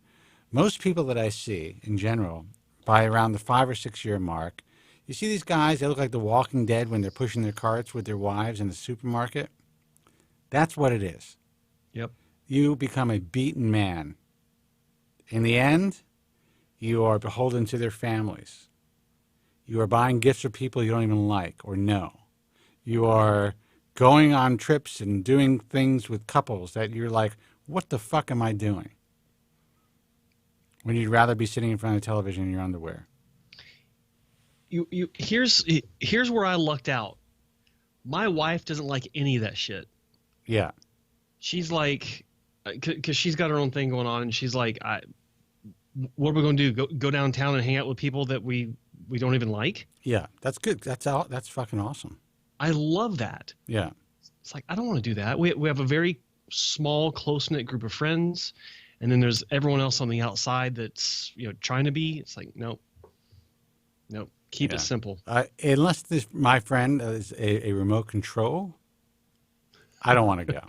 Most people that I see in general, by around the 5 or 6 year mark, you see these guys, they look like the Walking Dead when they're pushing their carts with their wives in the supermarket. That's what it is. Yep. You become a beaten man. In the end, you are beholden to their families. You are buying gifts for people you don't even like or know. You are going on trips and doing things with couples that you're like, what the fuck am I doing? When you'd rather be sitting in front of the television in your underwear. Here's where I lucked out. My wife doesn't like any of that shit. Yeah. She's like, because she's got her own thing going on, and she's like, what are we going to do? Go downtown and hang out with people that we don't even like? Yeah, that's good. That's fucking awesome. I love that. Yeah. It's like, I don't want to do that. We have a very small, close-knit group of friends, and then there's everyone else on the outside that's trying to be. It's like, nope. Keep it simple. Unless my friend is a remote control, I don't want to go.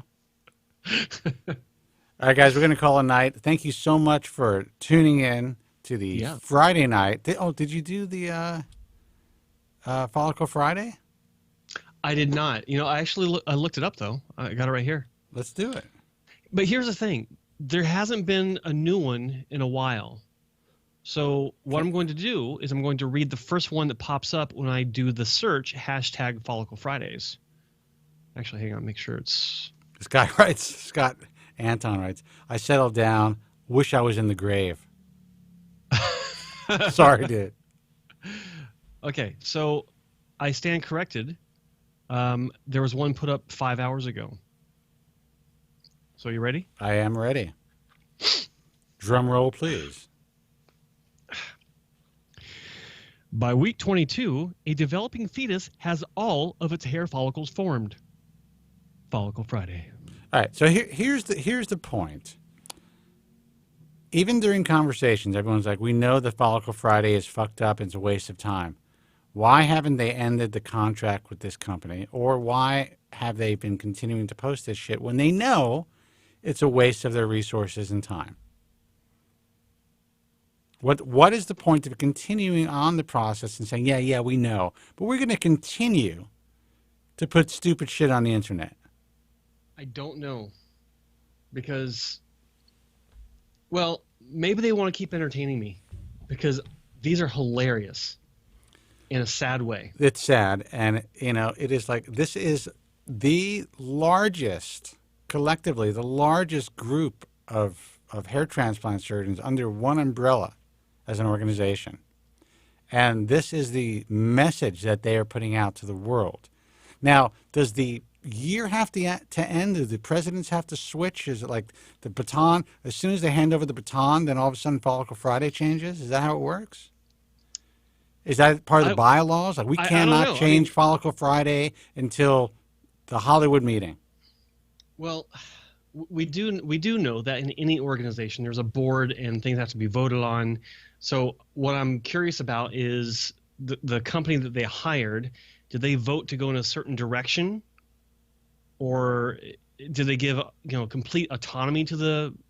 All right, guys, we're going to call it a night. Thank you so much for tuning in to the Friday night. Did you do the Follicle Friday? I did not. I actually I looked it up, though. I got it right here. Let's do it. But here's the thing. There hasn't been a new one in a while. So what I'm going to do is I'm going to read the first one that pops up when I do the search, hashtag Follicle Fridays. Actually, hang on, make sure it's... Scott Anton writes, I settled down, wish I was in the grave. Sorry, dude. Okay, so I stand corrected. There was one put up 5 hours ago. So you ready? I am ready. Drum roll, please. By week 22, a developing fetus has all of its hair follicles formed. Follicle Friday. All right, so here's the point. Even during conversations, everyone's like, we know that Follicle Friday is fucked up and it's a waste of time. Why haven't they ended the contract with this company? Or why have they been continuing to post this shit when they know it's a waste of their resources and time? What is the point of continuing on the process and saying, yeah, we know, but we're going to continue to put stupid shit on the internet? I don't know. Because, well, maybe they want to keep entertaining me. Because these are hilarious in a sad way. It's sad. And, it is like, this is the largest, collectively, the largest group of hair transplant surgeons under one umbrella as an organization. And this is the message that they are putting out to the world. Now, does the year have to end? Do the presidents have to switch? Is it like the baton? As soon as they hand over the baton, then all of a sudden Follicle Friday changes? Is that how it works? Is that part of the bylaws? Like we cannot change Follicle Friday until the Hollywood meeting. Well, we do know that in any organization there's a board and things have to be voted on. So what I'm curious about is the company that they hired, did they vote to go in a certain direction? Or did they give complete autonomy to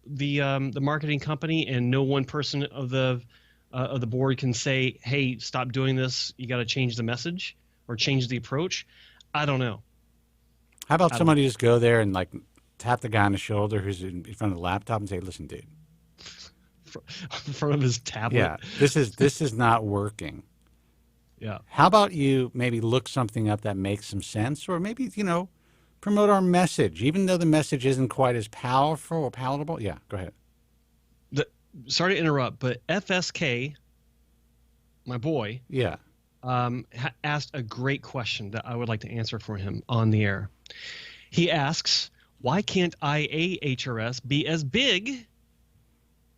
the marketing company, and no one person of the board can say, hey, stop doing this, you got to change the message or change the approach? I don't know. How about somebody just go there and like tap the guy on the shoulder who's in front of the laptop and say, listen, dude. In front of his tablet. Yeah, this is not working. Yeah. How about you maybe look something up that makes some sense, or maybe, promote our message, even though the message isn't quite as powerful or palatable? Yeah, go ahead. Sorry to interrupt, but FSK, my boy, asked a great question that I would like to answer for him on the air. He asks, why can't IAHRS be as big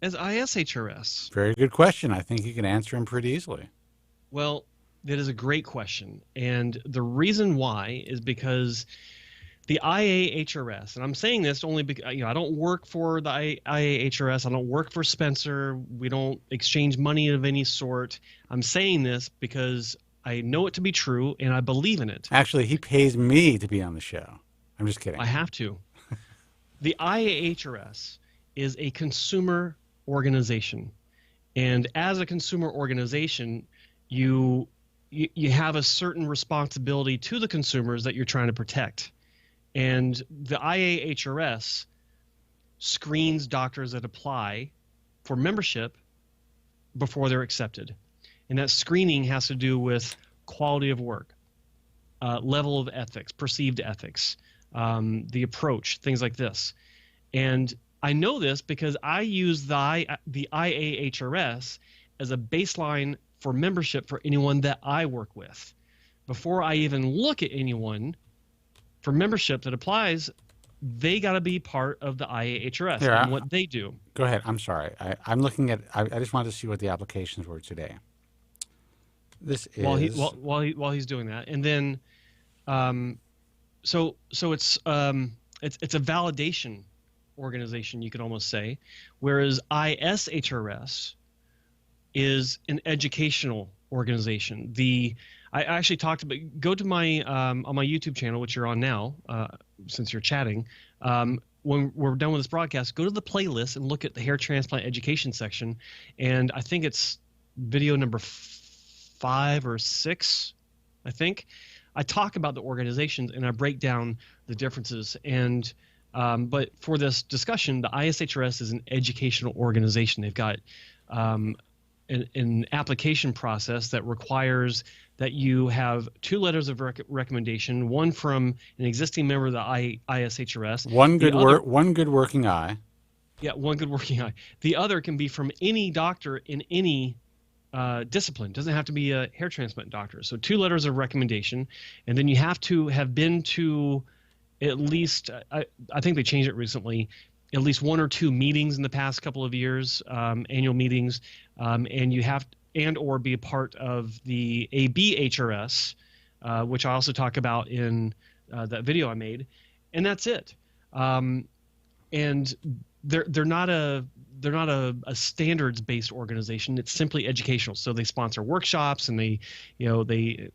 as ISHRS? Very good question. I think you can answer him pretty easily. Well, that is a great question. And the reason why is because the IAHRS, and I'm saying this only because I don't work for the IAHRS. I don't work for Spencer. We don't exchange money of any sort. I'm saying this because I know it to be true and I believe in it. Actually, he pays me to be on the show. I'm just kidding. I have to. the IAHRS is a consumer organization. And as a consumer organization, you have a certain responsibility to the consumers that you're trying to protect. And the IAHRS screens doctors that apply for membership before they're accepted. And that screening has to do with quality of work, level of ethics, perceived ethics, the approach, things like this. And I know this because I use the IAHRS as a baseline for membership for anyone that I work with. Before I even look at anyone for membership that applies, they got to be part of the IAHRS and what they do. Go ahead. I'm sorry. I'm looking at. I just wanted to see what the applications were today. This is while he's doing that, and then, so it's a validation organization, you could almost say, whereas ISHRS is an educational organization. I actually talked about, go to my on my YouTube channel, which you're on now, since you're chatting. When we're done with this broadcast, go to the playlist and look at the hair transplant education section, and I think it's video number 5 or 6, I think. I talk about the organizations and I break down the differences. And but for this discussion, the ISHRS is an educational organization. They've got an application process that requires that you have 2 letters of recommendation, one from an existing member of the ISHRS. One good working eye. Yeah, one good working eye. The other can be from any doctor in any discipline. Doesn't have to be a hair transplant doctor. So 2 letters of recommendation, and then you have to have been to at least, I think they changed it recently, at least 1 or 2 meetings in the past couple of years, annual meetings, and you have or be a part of the ABHRS, which I also talk about in that video I made, and that's it. And they're not a standards-based organization. It's simply educational. So they sponsor workshops and they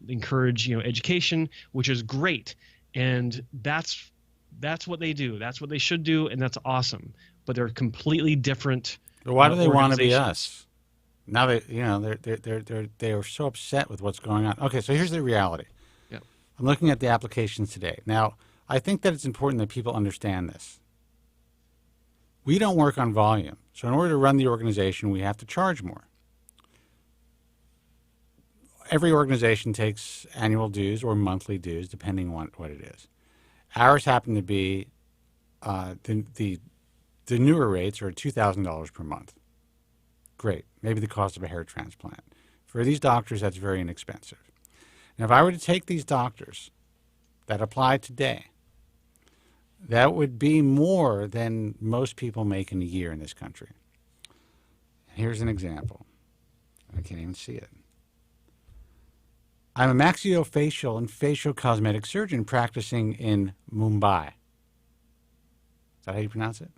encourage education, which is great. And that's what they do. That's what they should do, and that's awesome. But they're completely different. But why do they want to be us? Now they are so upset with what's going on. Okay, so here's the reality. Yeah. I'm looking at the applications today. Now, I think that it's important that people understand this. We don't work on volume. So in order to run the organization, we have to charge more. Every organization takes annual dues or monthly dues, depending on what it is. Ours happen to be, the newer rates are $2,000 per month. Great. Maybe the cost of a hair transplant. For these doctors, that's very inexpensive. Now, if I were to take these doctors that apply today, that would be more than most people make in a year in this country. Here's an example. I can't even see it. I'm a maxillofacial and facial cosmetic surgeon practicing in Mumbai. Is that how you pronounce it?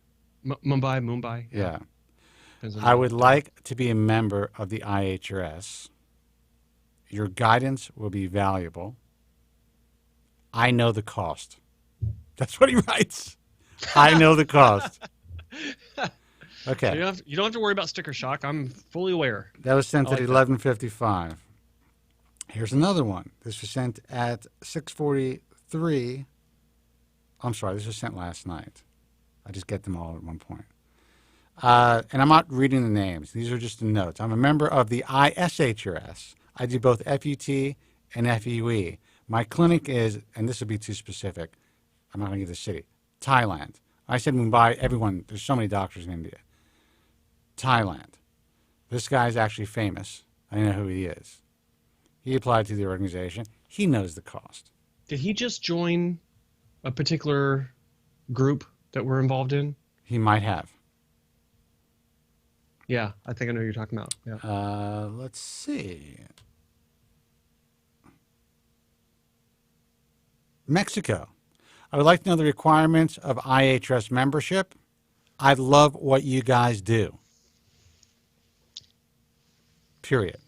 Mumbai. Yeah. I would like to be a member of the IHRS. Your guidance will be valuable. I know the cost. That's what he writes. I know the cost. Okay. So you don't have to worry about sticker shock. I'm fully aware. That was sent at 11:55. Here's another one. This was sent at 6:43. I'm sorry, this was sent last night. I just get them all at one point. And I'm not reading the names. These are just the notes. I'm a member of the ISHRS. I do both FUT and FUE. My clinic is, and this would be too specific, I'm not going to give the city, Thailand. I said Mumbai, everyone, there's so many doctors in India. Thailand. This guy's actually famous. I know who he is. He applied to the organization. He knows the cost. Did he just join a particular group that we're involved in? He might have. Yeah, I think I know who you're talking about. Yeah. Let's see. Mexico. I would like to know the requirements of IHRS membership. I love what you guys do. Period.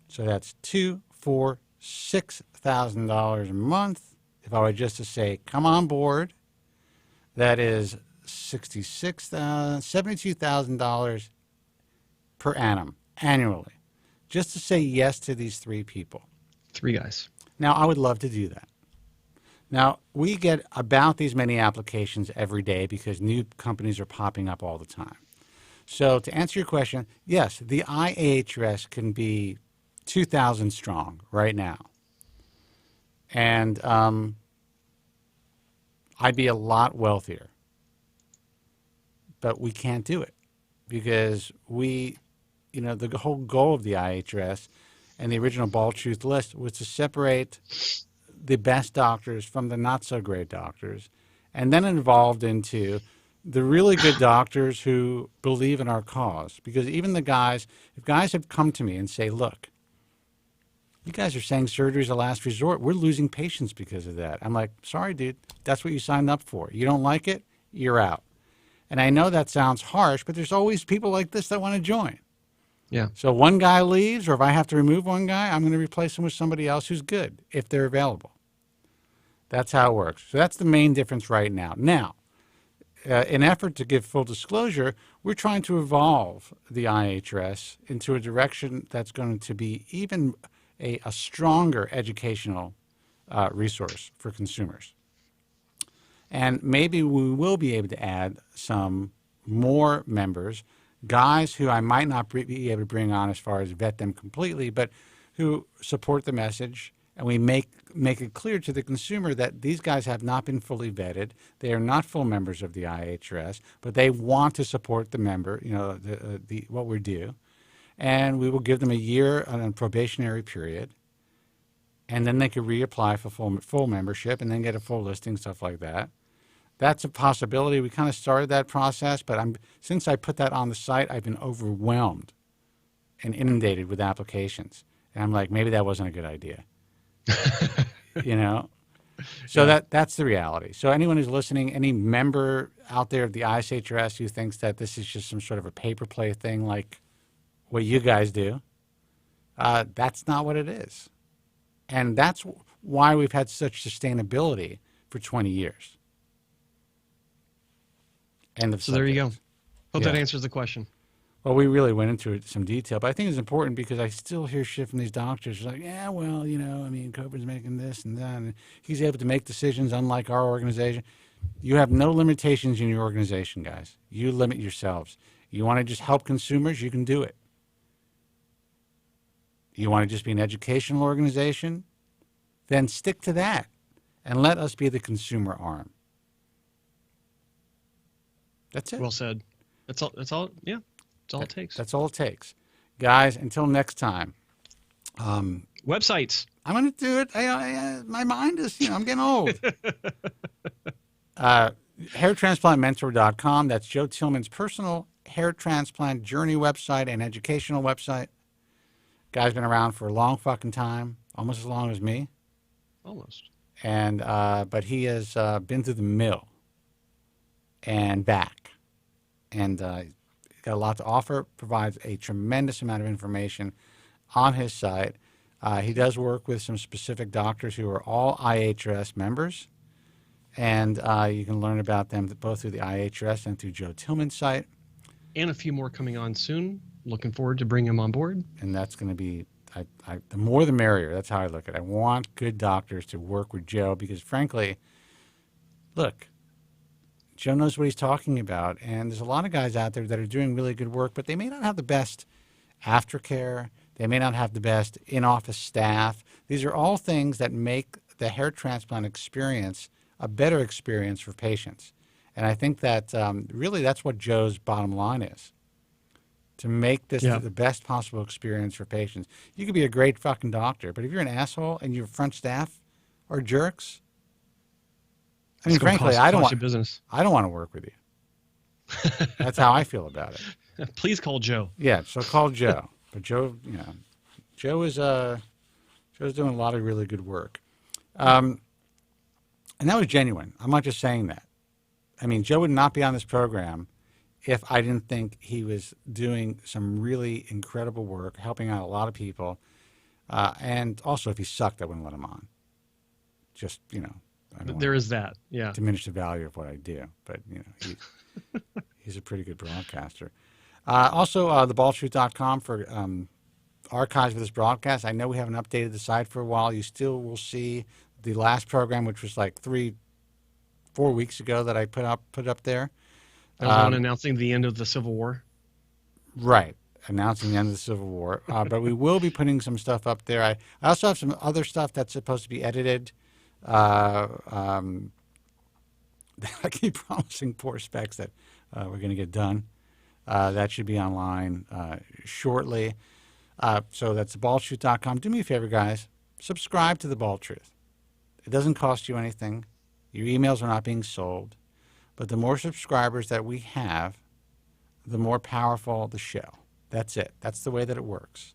So that's $2,000, $4,000, $6,000 a month. If I were just to say, come on board, that is $72,000 per annum, annually, just to say yes to these 3 people. 3 guys. Now, I would love to do that. Now, we get about these many applications every day because new companies are popping up all the time. So to answer your question, yes, the IAHRS can be 2,000 strong right now. And I'd be a lot wealthier. But we can't do it because the whole goal of the IHRS and the original Bald Truth list was to separate the best doctors from the not-so-great doctors, and then evolved into the really good doctors who believe in our cause. Because even if guys have come to me and say, look, you guys are saying surgery is a last resort. We're losing patients because of that. I'm like, sorry, dude, that's what you signed up for. You don't like it, you're out. And I know that sounds harsh, but there's always people like this that want to join. Yeah. So one guy leaves, or if I have to remove one guy, I'm going to replace him with somebody else who's good, if they're available. That's how it works. So that's the main difference right now. Now, in effort to give full disclosure, we're trying to evolve the IHRS into a direction that's going to be even a stronger educational resource for consumers. And maybe we will be able to add some more members, guys who I might not be able to bring on as far as vet them completely, but who support the message, and we make it clear to the consumer that these guys have not been fully vetted. They are not full members of the IHRS, but they want to support the member, what we do. And we will give them a year on a probationary period, and then they could reapply for full membership and then get a full listing, stuff like that. That's a possibility. We kind of started that process, but since I put that on the site, I've been overwhelmed and inundated with applications. And I'm like, maybe that wasn't a good idea. So yeah. That's the reality. So anyone who's listening, any member out there of the ISHRS who thinks that this is just some sort of a pay-per-play thing like what you guys do, that's not what it is. And that's why we've had such sustainability for 20 years. So there you go. Hope that answers the question. Well, we really went into some detail, but I think it's important because I still hear shit from these doctors like, yeah, well, Kobren's making this and that, and he's able to make decisions unlike our organization. You have no limitations in your organization, guys. You limit yourselves. You want to just help consumers, you can do it. You want to just be an educational organization? Then stick to that and let us be the consumer arm. That's it. Well said. That's all. Yeah. That's all it takes. That's all it takes. Guys, until next time. Websites. I'm going to do it. My mind is, I'm getting old. Hairtransplantmentor.com. That's Joe Tillman's personal hair transplant journey website and educational website. Guy's been around for a long fucking time, almost as long as me. Almost. And but he has been through the mill and back, and got a lot to offer. Provides a tremendous amount of information on his site. He does work with some specific doctors who are all IHRS members, and you can learn about them both through the IHRS and through Joe Tillman's site. And a few more coming on soon. Looking forward to bringing them on board. And that's going to be, the more the merrier. That's how I look at it. I want good doctors to work with Joe because, frankly, look, Joe knows what he's talking about. And there's a lot of guys out there that are doing really good work, but they may not have the best aftercare. They may not have the best in-office staff. These are all things that make the hair transplant experience a better experience for patients. And I think that really that's what Joe's bottom line is, to make this the best possible experience for patients. You could be a great fucking doctor, but if you're an asshole and your front staff are jerks, I mean, frankly, I don't want to work with you. That's how I feel about it. Please call Joe. Yeah, so call Joe. But Joe, Joe is Joe's doing a lot of really good work, and that was genuine. I'm not just saying that. I mean, Joe would not be on this program if I didn't think he was doing some really incredible work, helping out a lot of people, and also if he sucked, I wouldn't let him on. Just There is that, yeah. Diminish the value of what I do, but he's a pretty good broadcaster. Also, thebaldtruth.com for archives of this broadcast. I know we haven't updated the site for a while. You still will see the last program, which was like 3-4 weeks ago that I put up there. That was on announcing the end of the Civil War. Right, announcing the end of the Civil War. But we will be putting some stuff up there. I also have some other stuff that's supposed to be edited. I keep promising poor specs that we're going to get done. That should be online shortly. So that's thebaldtruth.com. Do me a favor, guys. Subscribe to The Bald Truth. It doesn't cost you anything. Your emails are not being sold. But the more subscribers that we have, the more powerful the show. That's it. That's the way that it works.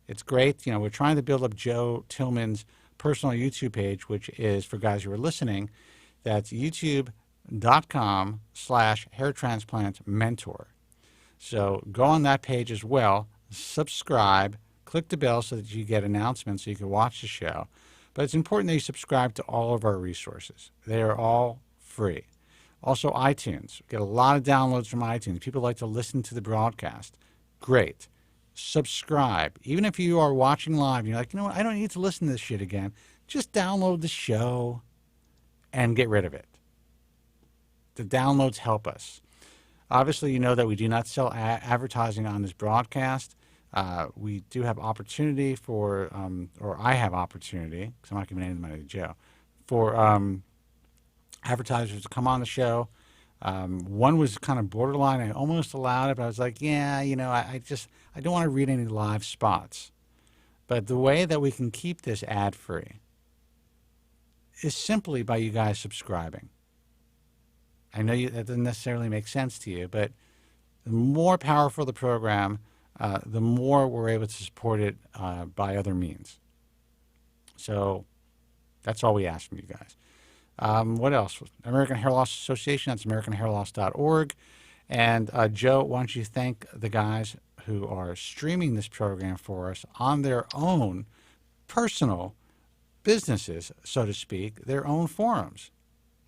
It's great. We're trying to build up Joe Tillman's personal YouTube page, which is, for guys who are listening, that's youtube.com/hairtransplantmentor. So go on that page as well, subscribe, click the bell so that you get announcements so you can watch the show. But it's important that you subscribe to all of our resources. They are all free. Also, iTunes. We get a lot of downloads from iTunes. People like to listen to the broadcast. Great. Subscribe. Even if you are watching live and you're like, you know what, I don't need to listen to this shit again. Just download the show and get rid of it. The downloads help us. Obviously, you know that we do not sell advertising on this broadcast. We do have opportunity for, or I have opportunity, because I'm not giving any money to Joe, for advertisers to come on the show. One was kind of borderline. I almost allowed it, but I was like, yeah, I don't want to read any live spots. But the way that we can keep this ad-free is simply by you guys subscribing. I know that doesn't necessarily make sense to you, but the more powerful the program, the more we're able to support it by other means. So that's all we ask from you guys. What else? American Hair Loss Association, that's AmericanHairLoss.org. And Joe, why don't you thank the guys who are streaming this program for us on their own personal businesses, so to speak, their own forums.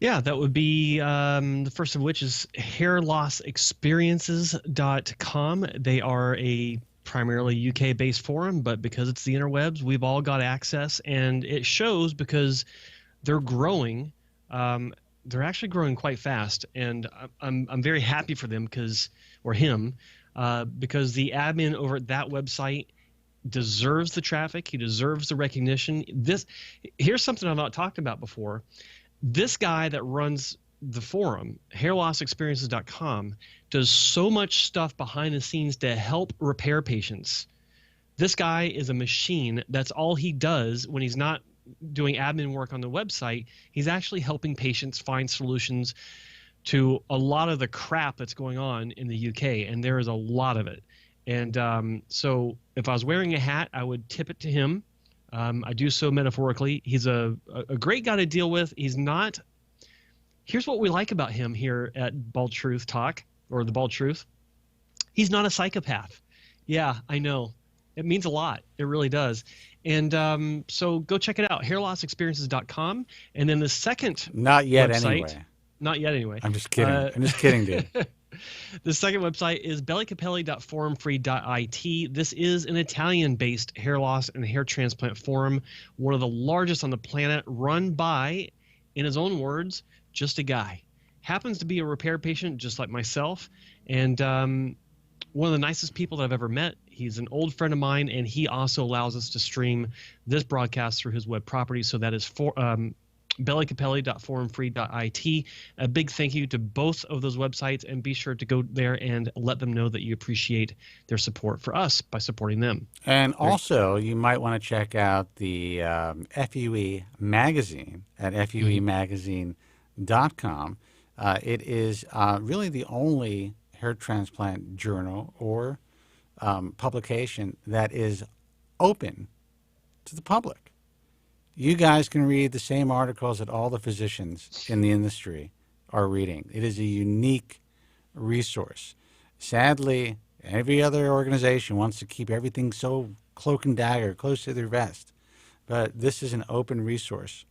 Yeah, that would be the first of which is hairlossexperiences.com. They are a primarily UK-based forum, but because it's the interwebs, we've all got access, and it shows because they're growing. They're actually growing quite fast, and I'm very happy for them because the admin over at that website deserves the traffic. He deserves the recognition. Here's something I've not talked about before. This guy that runs the forum, hairlossexperiences.com, does so much stuff behind the scenes to help repair patients. This guy is a machine. That's all he does when he's not doing admin work on the website. He's actually helping patients find solutions to a lot of the crap that's going on in the UK, and there is a lot of it. And so if I was wearing a hat, I would tip it to him. I do so metaphorically. He's a great guy to deal with. He's not – here's what we like about him here at Bald Truth Talk, or the Bald Truth. He's not a psychopath. Yeah, I know. It means a lot. It really does. And so go check it out, hairlossexperiences.com. And then the second Not yet website, anyway. Not yet anyway. I'm just kidding. I'm just kidding, dude. The second website is bellycapelli.forumfree.it. This is an Italian-based hair loss and hair transplant forum, one of the largest on the planet, run by, in his own words, just a guy. Happens to be a repair patient just like myself, and one of the nicest people that I've ever met. He's an old friend of mine, and he also allows us to stream this broadcast through his web property, so that is bellycapelli.forumfree.it. A big thank you to both of those websites, and be sure to go there and let them know that you appreciate their support for us by supporting them. And also, you might want to check out the FUE magazine at FUEmagazine.com. It is really the only hair transplant journal or publication that is open to the public. You guys can read the same articles that all the physicians in the industry are reading. It is a unique resource. Sadly, every other organization wants to keep everything so cloak and dagger, close to their vest. But this is an open resource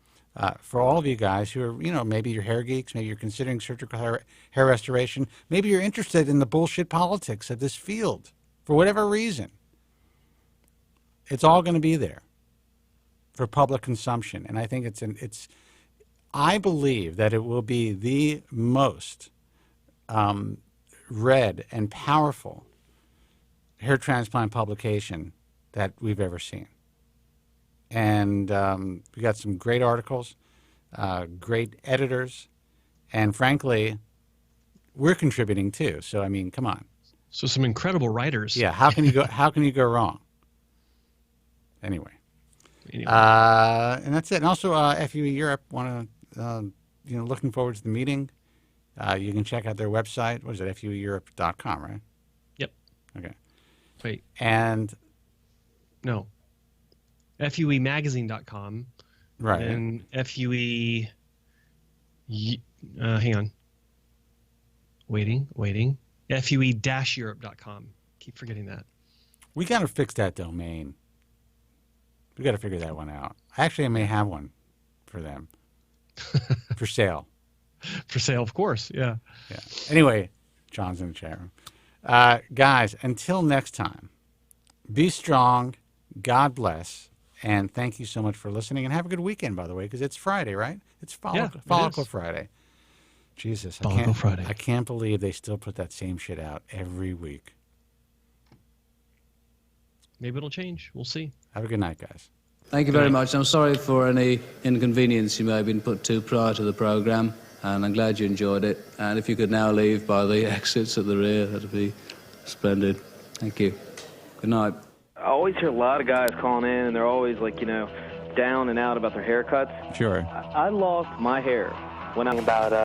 for all of you guys who are, maybe you're hair geeks, maybe you're considering surgical hair restoration, maybe you're interested in the bullshit politics of this field for whatever reason. It's all going to be there for public consumption, and I think I believe that it will be the most read and powerful hair transplant publication that we've ever seen. And we got some great articles, great editors, and frankly, we're contributing too. So I mean, come on. So some incredible writers. Yeah, how can you go? How can you go wrong? Anyway. And that's it. And also, FUE Europe looking forward to the meeting. You can check out their website. What is it? FUEEurope.com, right? Yep. Okay. Wait. And no. FUEmagazine.com. Right. And FUE. Hang on. Waiting. FUE-Europe.com. Keep forgetting that. We got to fix that domain. We got to figure that one out. Actually, I may have one for them for sale. For sale, of course. Yeah. Yeah. Anyway, John's in the chat room. Guys, until next time, be strong. God bless. And thank you so much for listening. And have a good weekend, by the way, because it's Friday, right? It's Follicle Friday. Jesus, I can't believe they still put that same shit out every week. Maybe it'll change. We'll see. Have a good night, guys. Thank you very much. I'm sorry for any inconvenience you may have been put to prior to the programme, and I'm glad you enjoyed it. And if you could now leave by the exits at the rear, that'd be splendid. Thank you. Good night. I always hear a lot of guys calling in, and they're always like, down and out about their haircuts. Sure. I lost my hair when I'm about